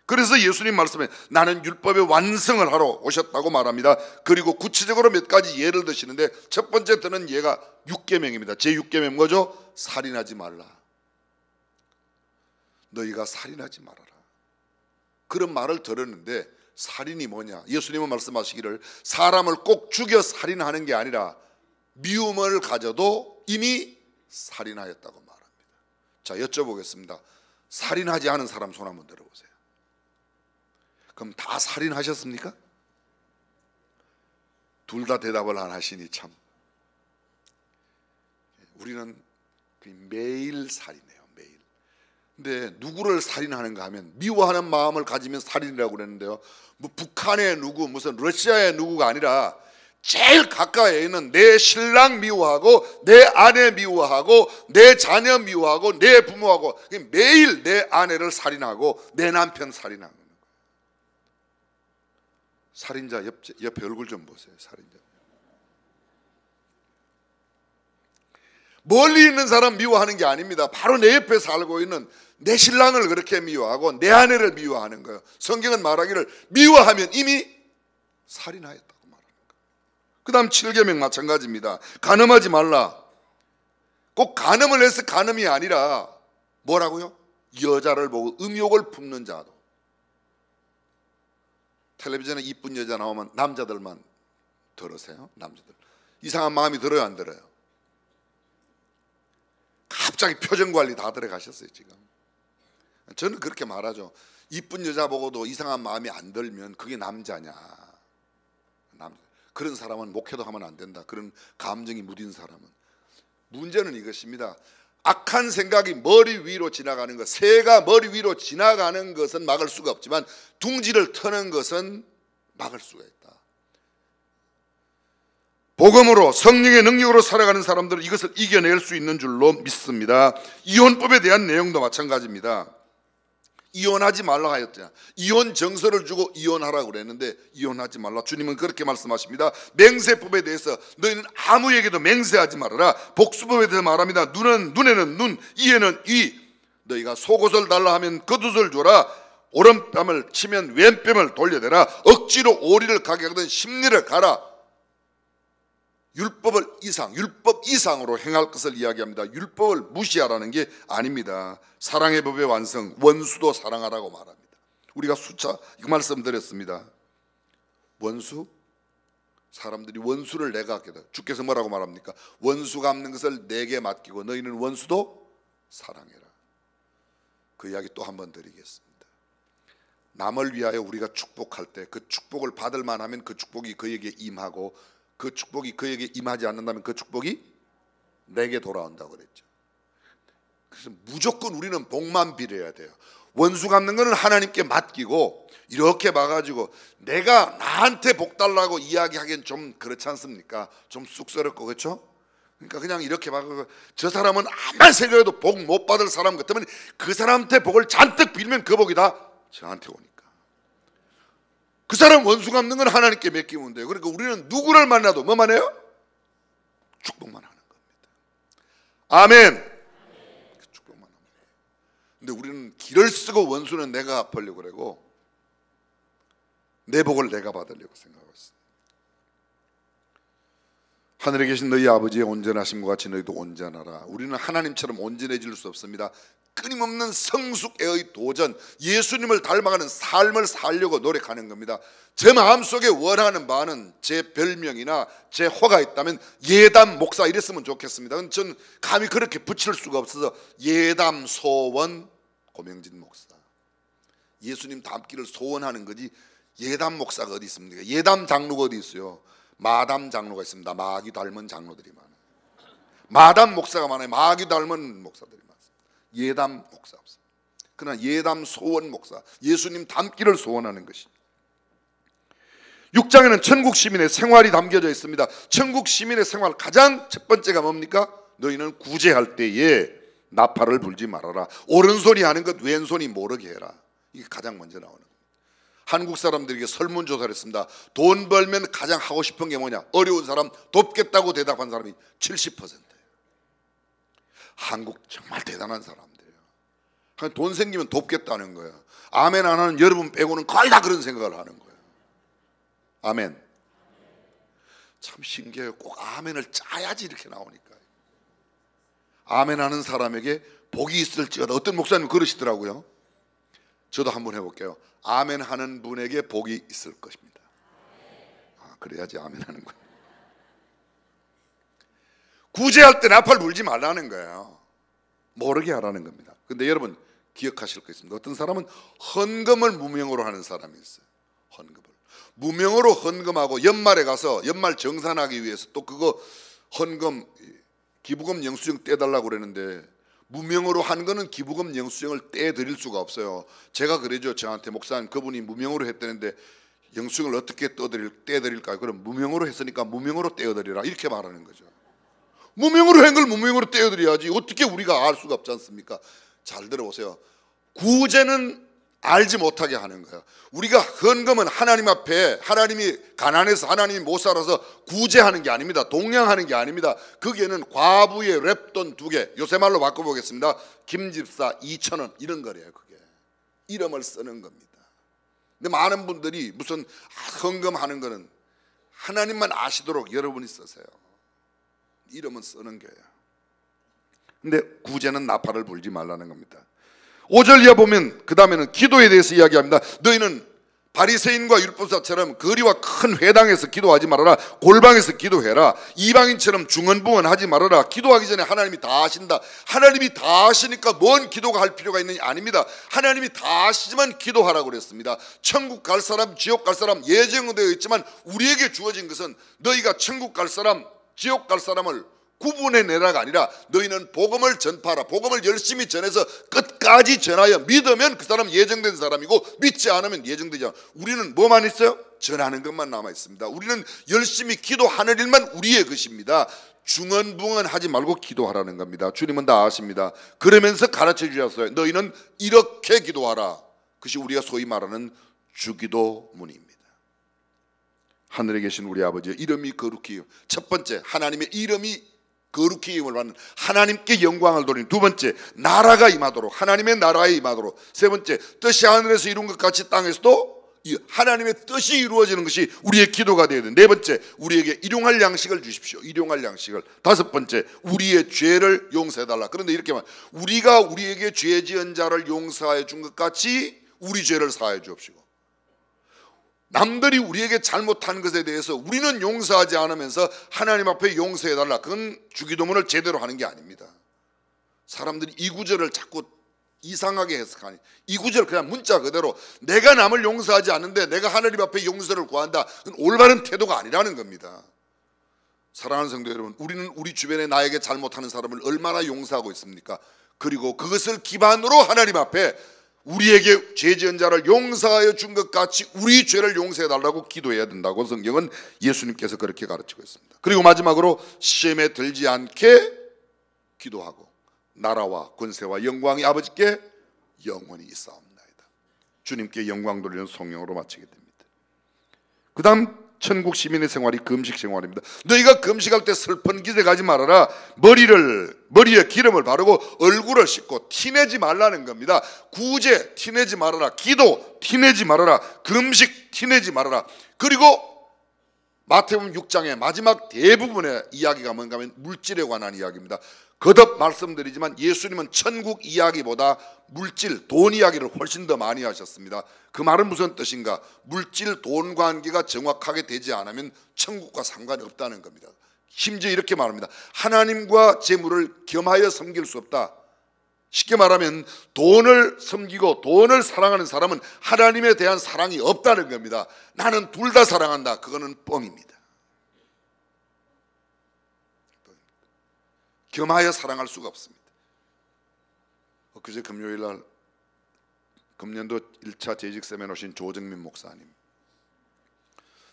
그래서 예수님 말씀에 나는 율법의 완성을 하러 오셨다고 말합니다. 그리고 구체적으로 몇 가지 예를 드시는데, 첫 번째 드는 예가 6계명입니다. 제 6계명 뭐죠? 살인하지 말라. 너희가 살인하지 말아라. 그런 말을 들었는데 살인이 뭐냐? 예수님은 말씀하시기를 사람을 꼭 죽여 살인하는 게 아니라 미움을 가져도 이미 살인하였다고 말합니다. 자, 여쭤보겠습니다. 살인하지 않은 사람 손 한번 들어보세요. 그럼 다 살인하셨습니까? 둘 다 대답을 안 하시니 참. 우리는 매일 살인해요. 매일. 근데 누구를 살인하는가 하면 미워하는 마음을 가지면 살인이라고 그랬는데요. 뭐 북한의 누구, 무슨 러시아의 누구가 아니라 제일 가까이에 있는 내 신랑 미워하고, 내 아내 미워하고, 내 자녀 미워하고, 내 부모하고, 매일 내 아내를 살인하고 내 남편 살인하는 거예요. 살인자 옆에 얼굴 좀 보세요. 살인자. 멀리 있는 사람 미워하는 게 아닙니다. 바로 내 옆에 살고 있는 내 신랑을 그렇게 미워하고 내 아내를 미워하는 거예요. 성경은 말하기를 미워하면 이미 살인하였다고 말하는 거예요. 그 다음 7계명 마찬가지입니다. 간음하지 말라. 꼭 간음을 해서 간음이 아니라 뭐라고요? 여자를 보고 음욕을 품는 자도. 텔레비전에 이쁜 여자 나오면 남자들만 들으세요? 남자들 이상한 마음이 들어요, 안 들어요? 갑자기 표정 관리 다 들어가셨어요 지금. 저는 그렇게 말하죠. 이쁜 여자 보고도 이상한 마음이 안 들면 그게 남자냐? 그런 사람은 목회도 하면 안 된다. 그런 감정이 무딘 사람은. 문제는 이것입니다. 악한 생각이 머리 위로 지나가는 것, 새가 머리 위로 지나가는 것은 막을 수가 없지만 둥지를 트는 것은 막을 수가 있다. 복음으로 성령의 능력으로 살아가는 사람들은 이것을 이겨낼 수 있는 줄로 믿습니다. 이혼법에 대한 내용도 마찬가지입니다. 이혼하지 말라 하였잖아. 이혼 정서를 주고 이혼하라고 그랬는데 이혼하지 말라. 주님은 그렇게 말씀하십니다. 맹세법에 대해서 너희는 아무에게도 맹세하지 말아라. 복수법에 대해서 말합니다. 눈에는 눈, 이에는 이. 너희가 속옷을 달라 하면 겉옷을 줘라. 오른뺨을 치면 왼뺨을 돌려대라. 억지로 오리를 가게 하거든 심리를 가라. 율법 이상으로 행할 것을 이야기합니다. 율법을 무시하라는 게 아닙니다. 사랑의 법의 완성, 원수도 사랑하라고 말합니다. 우리가 수차 이거 말씀드렸습니다. 원수? 사람들이 원수를 내가 갚겠다. 주께서 뭐라고 말합니까? 원수 갚는 것을 내게 맡기고 너희는 원수도 사랑해라. 그 이야기 또 한 번 드리겠습니다. 남을 위하여 우리가 축복할 때 그 축복을 받을 만하면 그 축복이 그에게 임하고 그 축복이 그에게 임하지 않는다면 그 축복이 내게 돌아온다고 그랬죠. 그래서 무조건 우리는 복만 빌어야 돼요. 원수 갚는 거는 하나님께 맡기고 이렇게 봐가지고 내가 나한테 복 달라고 이야기하기엔 좀 그렇지 않습니까? 좀 쑥스럽고 그렇죠? 그러니까 그냥 이렇게 봐가지고 저 사람은 암만 생각해도 복 못 받을 사람 같으면 그 사람한테 복을 잔뜩 빌면 그 복이 다 저한테 오니까. 그 사람 원수 갚는 건 하나님께 맡기면 돼요. 그러니까 우리는 누구를 만나도 뭐만 해요? 축복만 하는 겁니다. 아멘. 축복만 하는 거예요. 근데 우리는 길을 쓰고 원수는 내가 갚으려고 그러고 내 복을 내가 받으려고 생각하고 있습니다. 하늘에 계신 너희 아버지의 온전하심과 같이 너희도 온전하라. 우리는 하나님처럼 온전해질 수 없습니다. 끊임없는 성숙의 도전, 예수님을 닮아가는 삶을 살려고 노력하는 겁니다. 제 마음속에 원하는 바는 제 별명이나 제 호가 있다면 예담 목사 이랬으면 좋겠습니다. 전 감히 그렇게 붙일 수가 없어서 예담 소원 고명진 목사. 예수님 닮기를 소원하는 거지 예담 목사가 어디 있습니까? 예담 장로가 어디 있어요? 마담 장로가 있습니다. 마귀 닮은 장로들이 많아요. 마담 목사가 많아요. 마귀 닮은 목사들이 많습니다. 예담 목사 없어요. 그러나 예담 소원 목사, 예수님 닮기를 소원하는 것이. 6장에는 천국 시민의 생활이 담겨져 있습니다. 천국 시민의 생활 가장 첫 번째가 뭡니까? 너희는 구제할 때에 나팔을 불지 말아라. 오른손이 하는 것 왼손이 모르게 해라. 이게 가장 먼저 나오는 겁니다. 한국 사람들에게 설문조사를 했습니다. 돈 벌면 가장 하고 싶은 게 뭐냐? 어려운 사람 돕겠다고 대답한 사람이 70%예요. 한국 정말 대단한 사람들이에요. 돈 생기면 돕겠다는 거예요. 아멘 안 하는 여러분 빼고는 거의 다 그런 생각을 하는 거예요. 아멘. 참 신기해요. 꼭 아멘을 짜야지 이렇게 나오니까. 아멘 하는 사람에게 복이 있을지어다. 어떤 목사님 그러시더라고요. 저도 한번 해볼게요. 아멘 하는 분에게 복이 있을 것입니다. 그래야지 아멘 하는 거예요. 구제할 때 나팔 불지 말라는 거예요. 모르게 하라는 겁니다. 근데 여러분 기억하실 거 있습니다. 어떤 사람은 헌금을 무명으로 하는 사람이 있어요. 헌금을 무명으로 헌금하고 연말에 가서 연말 정산하기 위해서 또 그거 헌금 기부금 영수증 떼달라고 그러는데 무명으로 한 거는 기부금 영수증을 떼드릴 수가 없어요. 제가 그러죠. 저한테 목사님 그분이 무명으로 했다는데 영수증을 어떻게 떼드릴까요? 그럼 무명으로 했으니까 무명으로 떼어드리라 이렇게 말하는 거죠. 무명으로 한 걸 무명으로 떼어드려야지 어떻게 우리가 알 수가 없지 않습니까? 잘 들어보세요. 구제는 알지 못하게 하는 거예요. 우리가 헌금은 하나님 앞에 하나님이 가난해서 하나님이 못 살아서 구제하는 게 아닙니다. 동양하는 게 아닙니다. 거기에는 과부의 랩돈 2개 요새 말로 바꿔보겠습니다. 김집사 2,000원 이런 거래요. 그게 이름을 쓰는 겁니다. 근데 많은 분들이 무슨 헌금하는 거는 하나님만 아시도록 여러분이 쓰세요. 이름은 쓰는 거예요. 근데 구제는 나팔을 불지 말라는 겁니다. 5절 이하 보면 그 다음에는 기도에 대해서 이야기합니다. 너희는 바리새인과 율법사처럼 거리와 큰 회당에서 기도하지 말아라. 골방에서 기도해라. 이방인처럼 중언부언하지 말아라. 기도하기 전에 하나님이 다 아신다. 하나님이 다 아시니까 뭔 기도가 할 필요가 있느냐? 아닙니다. 하나님이 다 아시지만 기도하라고 그랬습니다. 천국 갈 사람, 지옥 갈 사람 예정되어 있지만 우리에게 주어진 것은 너희가 천국 갈 사람, 지옥 갈 사람을 구분해내라가 아니라 너희는 복음을 전파하라. 복음을 열심히 전해서 끝까지 전하여 믿으면 그 사람 예정된 사람이고 믿지 않으면 예정되지 않아. 우리는 뭐만 있어요? 전하는 것만 남아 있습니다. 우리는 열심히 기도하는 일만 우리의 것입니다. 중언부언하지 말고 기도하라는 겁니다. 주님은 다 아십니다. 그러면서 가르쳐 주셨어요. 너희는 이렇게 기도하라. 그것이 우리가 소위 말하는 주기도문입니다. 하늘에 계신 우리 아버지, 이름이 거룩히, 첫 번째 하나님의 이름이 거룩히 임을 받는 하나님께 영광을 돌리는, 두 번째 나라가 임하도록, 하나님의 나라에 임하도록, 세 번째 뜻이 하늘에서 이룬 것 같이 땅에서도 하나님의 뜻이 이루어지는 것이 우리의 기도가 되어야 돼. 네 번째 우리에게 일용할 양식을 주십시오. 일용할 양식을. 다섯 번째 우리의 죄를 용서해달라. 그런데 이렇게 말, 우리가 우리에게 죄 지은 자를 용서해 준 것 같이 우리 죄를 사해 주옵시고, 남들이 우리에게 잘못한 것에 대해서 우리는 용서하지 않으면서 하나님 앞에 용서해달라. 그건 주기도문을 제대로 하는 게 아닙니다. 사람들이 이 구절을 자꾸 이상하게 해석하니, 이 구절 그냥 문자 그대로 내가 남을 용서하지 않는데 내가 하나님 앞에 용서를 구한다, 그건 올바른 태도가 아니라는 겁니다. 사랑하는 성도 여러분, 우리는 우리 주변에 나에게 잘못하는 사람을 얼마나 용서하고 있습니까? 그리고 그것을 기반으로 하나님 앞에 우리에게 죄 지은 자를 용서하여 준 것 같이 우리 죄를 용서해 달라고 기도해야 된다고 성경은 예수님께서 그렇게 가르치고 있습니다. 그리고 마지막으로 시험에 들지 않게 기도하고 나라와 권세와 영광이 아버지께 영원히 있사옵나이다. 주님께 영광 돌리는 성령으로 마치게 됩니다. 그 다음 천국 시민의 생활이 금식 생활입니다. 너희가 금식할 때 슬픈 기색하지 말아라. 머리에 기름을 바르고 얼굴을 씻고 티내지 말라는 겁니다. 구제 티내지 말아라. 기도 티내지 말아라. 금식 티내지 말아라. 그리고 마태복음 6장의 마지막 대부분의 이야기가 뭔가 하면 물질에 관한 이야기입니다. 거듭 말씀드리지만 예수님은 천국 이야기보다 물질, 돈 이야기를 훨씬 더 많이 하셨습니다. 그 말은 무슨 뜻인가? 물질, 돈 관계가 정확하게 되지 않으면 천국과 상관이 없다는 겁니다. 심지어 이렇게 말합니다. 하나님과 재물을 겸하여 섬길 수 없다. 쉽게 말하면 돈을 섬기고 돈을 사랑하는 사람은 하나님에 대한 사랑이 없다는 겁니다. 나는 둘 다 사랑한다. 그거는 뻥입니다. 겸하여 사랑할 수가 없습니다. 그제 금요일 날 금년도 1차 재직세미나에 오신 조정민 목사님,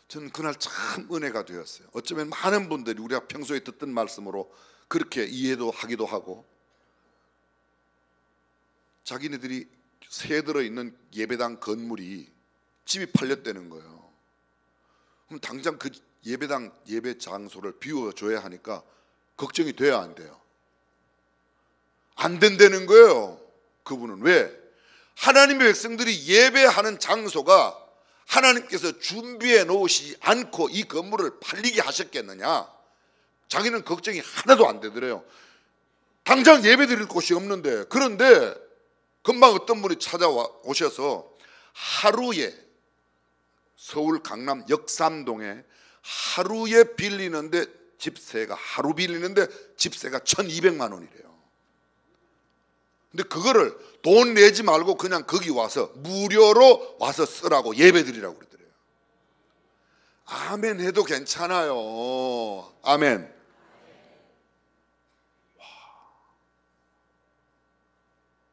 저는 그날 참 은혜가 되었어요. 어쩌면 많은 분들이 우리가 평소에 듣던 말씀으로 그렇게 이해도 하기도 하고, 자기네들이 새 들어있는 예배당 건물이 집이 팔렸다는 거예요. 그럼 당장 그 예배당 예배 장소를 비워줘야 하니까 걱정이 돼야 안 돼요? 안 된다는 거예요. 그분은 왜? 하나님의 백성들이 예배하는 장소가 하나님께서 준비해 놓으시지 않고 이 건물을 팔리게 하셨겠느냐? 자기는 걱정이 하나도 안 되더래요. 당장 예배 드릴 곳이 없는데, 그런데 금방 어떤 분이 찾아오셔서 하루에 서울 강남 역삼동에 하루에 빌리는데 집세가, 하루 빌리는데 집세가 1,200만 원이래요. 근데 그거를 돈 내지 말고 그냥 거기 와서 무료로 와서 쓰라고, 예배 드리라고 그러더래요. 아멘 해도 괜찮아요. 아멘. 와,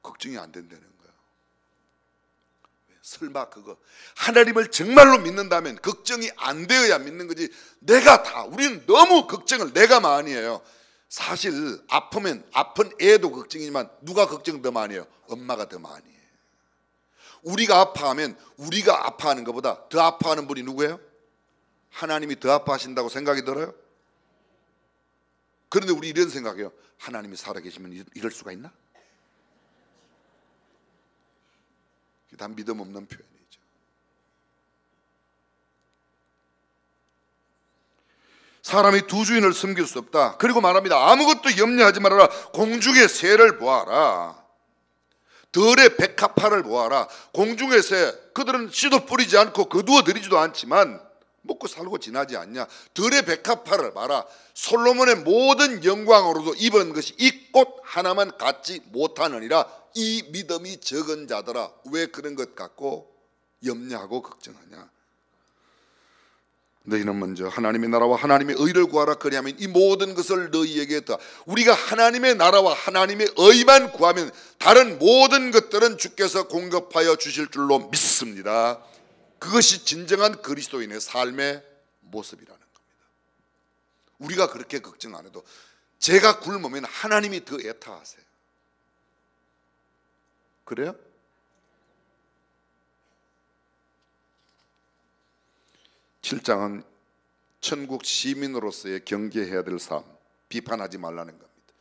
걱정이 안 된다는 거예요. 설마 그거 하나님을 정말로 믿는다면 걱정이 안 되어야 믿는 거지. 우리는 너무 걱정을 내가 많이 해요. 사실 아프면 아픈 애도 걱정이지만 누가 걱정 더 많이 해요? 엄마가 더 많이 해요. 우리가 아파하면 우리가 아파하는 것보다 더 아파하는 분이 누구예요? 하나님이 더 아파하신다고 생각이 들어요? 그런데 우리 이런 생각해요. 하나님이 살아계시면 이럴 수가 있나? 그게 다 믿음 없는 표현이죠. 사람이 두 주인을 섬길 수 없다. 그리고 말합니다. 아무것도 염려하지 말아라. 공중의 새를 보아라. 들의 백합화를 보아라. 공중에서 그들은 씨도 뿌리지 않고 거두어 들이지도 않지만 먹고 살고 지나지 않냐. 들의 백합화를 봐라. 솔로몬의 모든 영광으로도 입은 것이 이 꽃 하나만 갖지 못하느니라. 이 믿음이 적은 자들아, 왜 그런 것 갖고 염려하고 걱정하냐. 너희는 먼저 하나님의 나라와 하나님의 의를 구하라. 그리하면 이 모든 것을 너희에게 더. 우리가 하나님의 나라와 하나님의 의만 구하면 다른 모든 것들은 주께서 공급하여 주실 줄로 믿습니다. 그것이 진정한 그리스도인의 삶의 모습이라는 겁니다. 우리가 그렇게 걱정 안 해도 제가 굶으면 하나님이 더 애타하세요. 그래요? 칠 7장은 천국 시민으로서의 경계해야 될 삶, 비판하지 말라는 겁니다.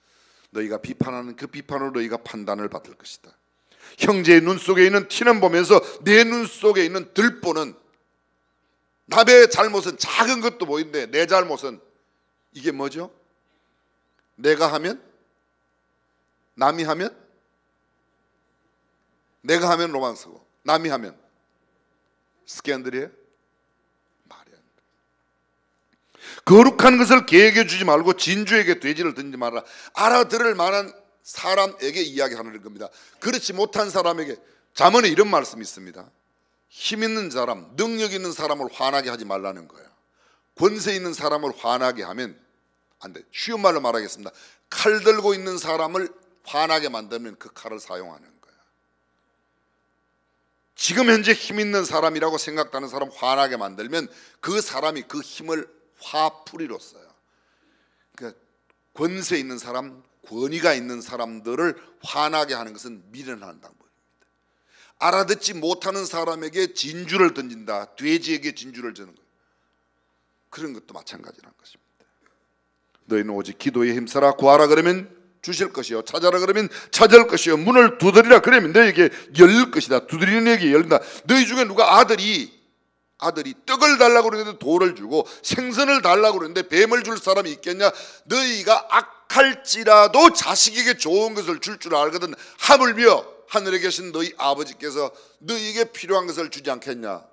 너희가 비판하는 그 비판으로 너희가 판단을 받을 것이다. 형제의 눈 속에 있는 티는 보면서 내 눈 속에 있는 들보는, 남의 잘못은 작은 것도 보이는데 내 잘못은 이게 뭐죠? 내가 하면, 남이 하면, 내가 하면 로망스고 남이 하면 스캔들이에요? 말이 안 돼. 거룩한 것을 개에게 주지 말고 진주에게 돼지를 던지지 말라. 알아들을 만한 사람에게 이야기하는 겁니다. 그렇지 못한 사람에게. 잠언에 이런 말씀이 있습니다. 힘 있는 사람, 능력 있는 사람을 화나게 하지 말라는 거예요. 권세 있는 사람을 화나게 하면 안 돼. 쉬운 말로 말하겠습니다. 칼 들고 있는 사람을 화나게 만들면 그 칼을 사용하는 거예요. 지금 현재 힘 있는 사람이라고 생각하는 사람 화나게 만들면 그 사람이 그 힘을 화풀이로 써요. 그러니까 권세 있는 사람, 권위가 있는 사람들을 화나게 하는 것은 미련한 방법입니다. 알아듣지 못하는 사람에게 진주를 던진다. 돼지에게 진주를 주는 거예요. 그런 것도 마찬가지라는 것입니다. 너희는 오직 기도에 힘써라. 구하라 그러면 주실 것이요, 찾아라 그러면 찾을 것이요, 문을 두드리라 그러면 너희에게 열릴 것이다. 두드리는 이에게 열린다. 너희 중에 누가 아들이 떡을 달라고 그러는데 돌을 주고 생선을 달라고 그러는데 뱀을 줄 사람이 있겠냐? 너희가 악할지라도 자식에게 좋은 것을 줄 줄 알거든 하물며 하늘에 계신 너희 아버지께서 너희에게 필요한 것을 주지 않겠냐?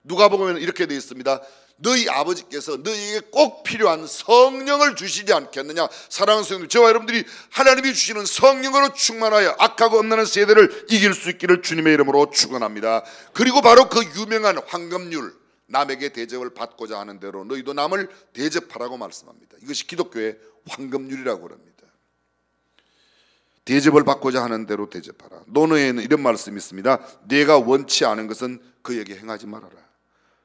누가복음에는 이렇게 되어 있습니다. 너희 아버지께서 너희에게 꼭 필요한 성령을 주시지 않겠느냐. 사랑하는 성도들, 저와 여러분들이 하나님이 주시는 성령으로 충만하여 악하고 엄난한 세대를 이길 수 있기를 주님의 이름으로 축원합니다. 그리고 바로 그 유명한 황금률, 남에게 대접을 받고자 하는 대로 너희도 남을 대접하라고 말씀합니다. 이것이 기독교의 황금률이라고 합니다. 대접을 받고자 하는 대로 대접하라. 논어에는 이런 말씀이 있습니다. 내가 원치 않은 것은 그에게 행하지 말아라.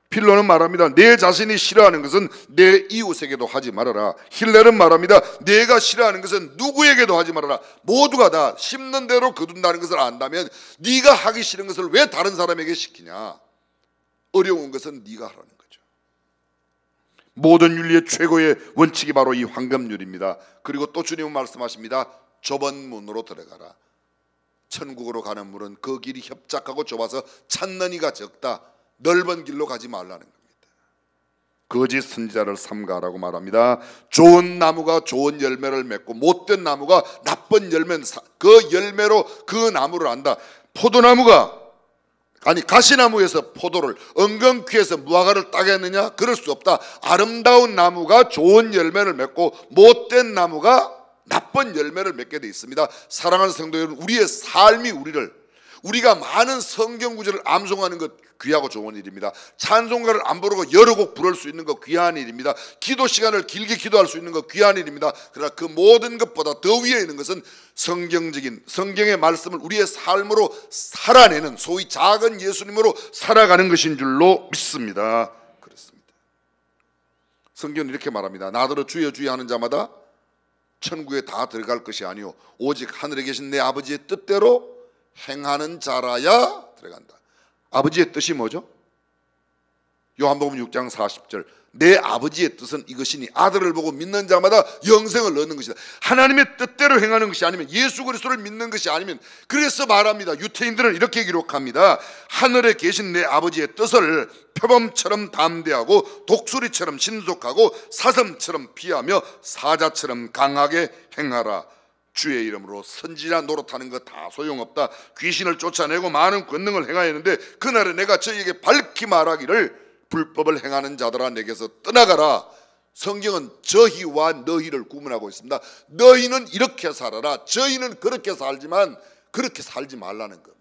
필로는 말합니다. 내 자신이 싫어하는 것은 내 이웃에게도 하지 말아라. 힐레는 말합니다. 내가 싫어하는 것은 누구에게도 하지 말아라. 모두가 다 심는 대로 거둔다는 것을 안다면 네가 하기 싫은 것을 왜 다른 사람에게 시키냐. 어려운 것은 네가 하라는 거죠. 모든 윤리의 최고의 원칙이 바로 이 황금률입니다. 그리고 또 주님은 말씀하십니다. 좁은 문으로 들어가라. 천국으로 가는 문은 그 길이 협착하고 좁아서 찾는 이가 적다. 넓은 길로 가지 말라는 겁니다. 거짓 선지자를 삼가라고 말합니다. 좋은 나무가 좋은 열매를 맺고 못된 나무가 나쁜 열매는 그 열매로 그 나무를 안다. 가시나무에서 포도를, 엉겅퀴에서 무화과를 따겠느냐? 그럴 수 없다. 아름다운 나무가 좋은 열매를 맺고 못된 나무가 나쁜 열매를 맺게 되어 있습니다. 사랑하는 성도 여러분, 우리의 삶이 우리가 많은 성경 구절을 암송하는 것 귀하고 좋은 일입니다. 찬송가를 안 부르고 여러 곡 부를 수 있는 것 귀한 일입니다. 기도 시간을 길게 기도할 수 있는 것 귀한 일입니다. 그러나 그 모든 것보다 더 위에 있는 것은 성경적인 성경의 말씀을 우리의 삶으로 살아내는, 소위 작은 예수님으로 살아가는 것인 줄로 믿습니다. 그렇습니다. 성경은 이렇게 말합니다. 나더러 주여 주여 하는 자마다 천국에 다 들어갈 것이 아니오 오직 하늘에 계신 내 아버지의 뜻대로 행하는 자라야 들어간다. 아버지의 뜻이 뭐죠? 요한복음 6장 40절. 내 아버지의 뜻은 이것이니 아들을 보고 믿는 자마다 영생을 얻는 것이다. 하나님의 뜻대로 행하는 것이 아니면, 예수 그리스도를 믿는 것이 아니면, 그래서 말합니다. 유태인들은 이렇게 기록합니다. 하늘에 계신 내 아버지의 뜻을 표범처럼 담대하고 독수리처럼 신속하고 사슴처럼 피하며 사자처럼 강하게 행하라. 주의 이름으로 선지자 노릇하는 것 다 소용없다. 귀신을 쫓아내고 많은 권능을 행하였는데 그날에 내가 저희에게 밝히 말하기를 불법을 행하는 자들아 내게서 떠나가라. 성경은 저희와 너희를 구분하고 있습니다. 너희는 이렇게 살아라. 저희는 그렇게 살지만 그렇게 살지 말라는 겁니다.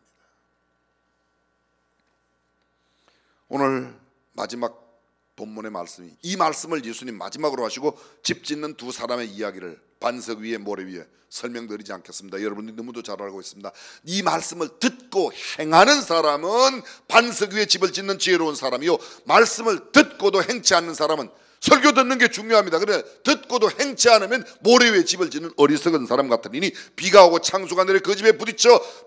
오늘 마지막 본문의 말씀이, 이 말씀을 예수님 마지막으로 하시고 집 짓는 두 사람의 이야기를 반석 위에 모래 위에 설명드리지 않겠습니다. 여러분들이 너무도 잘 알고 있습니다. 이 말씀을 듣고 행하는 사람은 반석 위에 집을 짓는 지혜로운 사람이요, 말씀을 듣고도 행치 않는 사람은, 설교 듣는 게 중요합니다. 그래 듣고도 행치 않으면 모래 위에 집을 짓는 어리석은 사람 같으니 비가 오고 창수가 내려 그 집에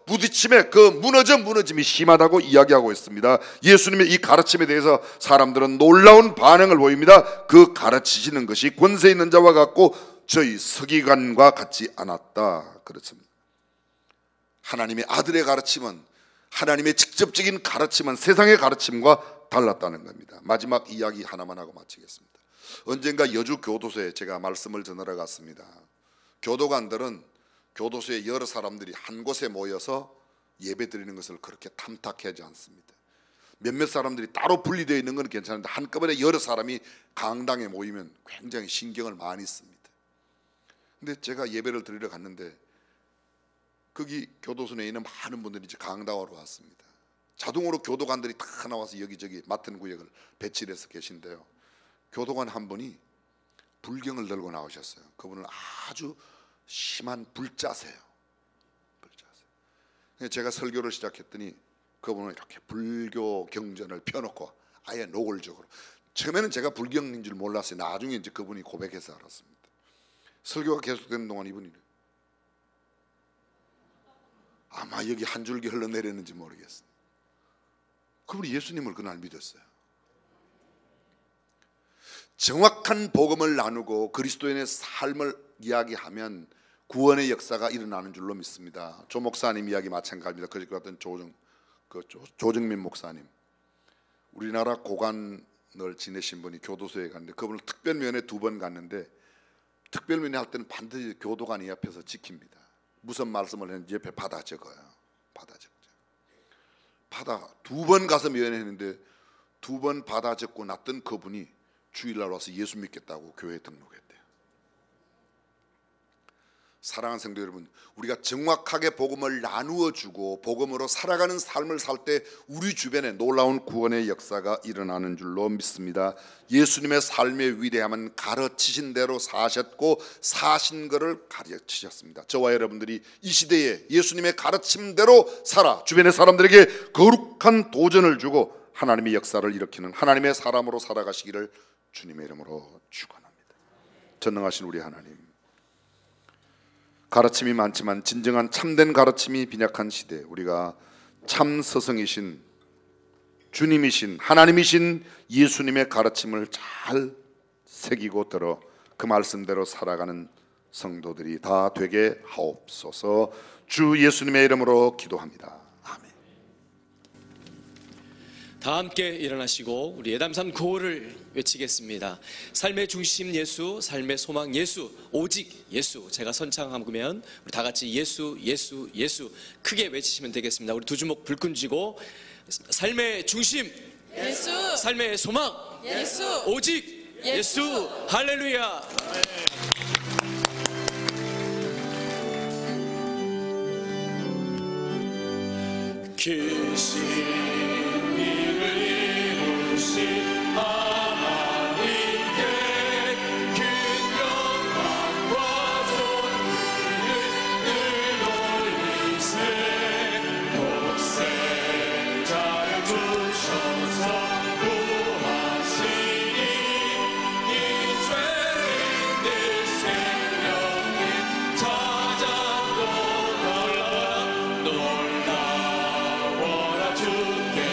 부딪힘에 그 무너짐이 심하다고 이야기하고 있습니다. 예수님의 이 가르침에 대해서 사람들은 놀라운 반응을 보입니다. 그 가르치시는 것이 권세 있는 자와 같고 저희 서기관과 같지 않았다. 그렇습니다. 하나님의 아들의 가르침은, 하나님의 직접적인 가르침은 세상의 가르침과 달랐다는 겁니다. 마지막 이야기 하나만 하고 마치겠습니다. 언젠가 여주 교도소에 제가 말씀을 전하러 갔습니다. 교도관들은 교도소에 여러 사람들이 한 곳에 모여서 예배 드리는 것을 그렇게 탐탁하지 않습니다. 몇몇 사람들이 따로 분리되어 있는 건 괜찮은데 한꺼번에 여러 사람이 강당에 모이면 굉장히 신경을 많이 씁니다. 근데 제가 예배를 드리러 갔는데 거기 교도소 내에 있는 많은 분들이 이제 강당으로 왔습니다. 자동으로 교도관들이 다 나와서 여기저기 맡은 구역을 배치를 해서 계신데요, 교도관 한 분이 불경을 들고 나오셨어요. 그분은 아주 심한 불자세요. 제가 설교를 시작했더니 그분은 이렇게 불교 경전을 펴놓고 아예 노골적으로, 처음에는 제가 불경인 줄 몰랐어요. 나중에 이제 그분이 고백해서 알았습니다. 설교가 계속되는 동안 이분이 아마 여기 한 줄기 흘러내렸는지 모르겠어요. 그분이 예수님을 그날 믿었어요. 정확한 복음을 나누고 그리스도인의 삶을 이야기하면 구원의 역사가 일어나는 줄로 믿습니다. 조 목사님 이야기 마찬가지입니다. 그저께 왔던 조정민 목사님, 우리나라 고관을 지내신 분이 교도소에 갔는데 그분을 특별면회 2번 갔는데 특별면회 할 때는 반드시 교도관이 옆에서 지킵니다. 무슨 말씀을 했는지 옆에 받아 적어요. 받아 적죠. 2번 가서 면회했는데 2번 받아 적고 났던 그분이 주일날 와서 예수 믿겠다고 교회에 등록했대요. 사랑하는 성도 여러분, 우리가 정확하게 복음을 나누어 주고 복음으로 살아가는 삶을 살 때 우리 주변에 놀라운 구원의 역사가 일어나는 줄로 믿습니다. 예수님의 삶의 위대함은 가르치신 대로 사셨고 사신 것을 가르치셨습니다. 저와 여러분들이 이 시대에 예수님의 가르침대로 살아 주변의 사람들에게 거룩한 도전을 주고 하나님의 역사를 일으키는 하나님의 사람으로 살아가시기를 주님의 이름으로 축원합니다. 전능하신 우리 하나님, 가르침이 많지만 진정한 참된 가르침이 빈약한 시대, 우리가 참 스승이신 주님이신 하나님이신 예수님의 가르침을 잘 새기고 들어 그 말씀대로 살아가는 성도들이 다 되게 하옵소서. 주 예수님의 이름으로 기도합니다. 아멘. 다 함께 일어나시고 우리 예담산 구호를 외치겠습니다. 삶의 중심 예수, 삶의 소망 예수, 오직 예수. 제가 선창하면 우리 다 같이 예수, 예수, 예수 크게 외치시면 되겠습니다. 우리 두 주먹 불끈 쥐고 삶의 중심 예수, 삶의 소망 예수, 오직 예수. 할렐루야. 놀라워라 주께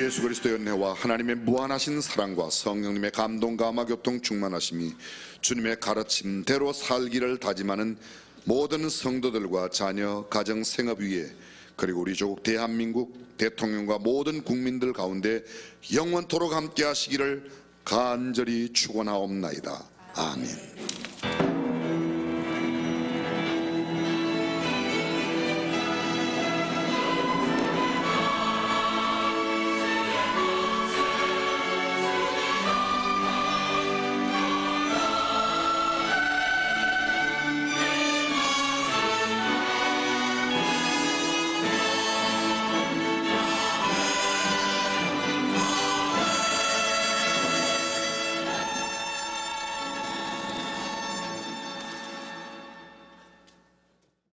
주 예수 그리스도의 은혜와 하나님의 무한하신 사랑과 성령님의 감동 감화 교통 충만하심이 주님의 가르침대로 살기를 다짐하는 모든 성도들과 자녀, 가정, 생업 위에 그리고 우리 조국 대한민국 대통령과 모든 국민들 가운데 영원토록 함께 하시기를 간절히 축원하옵나이다. 아멘.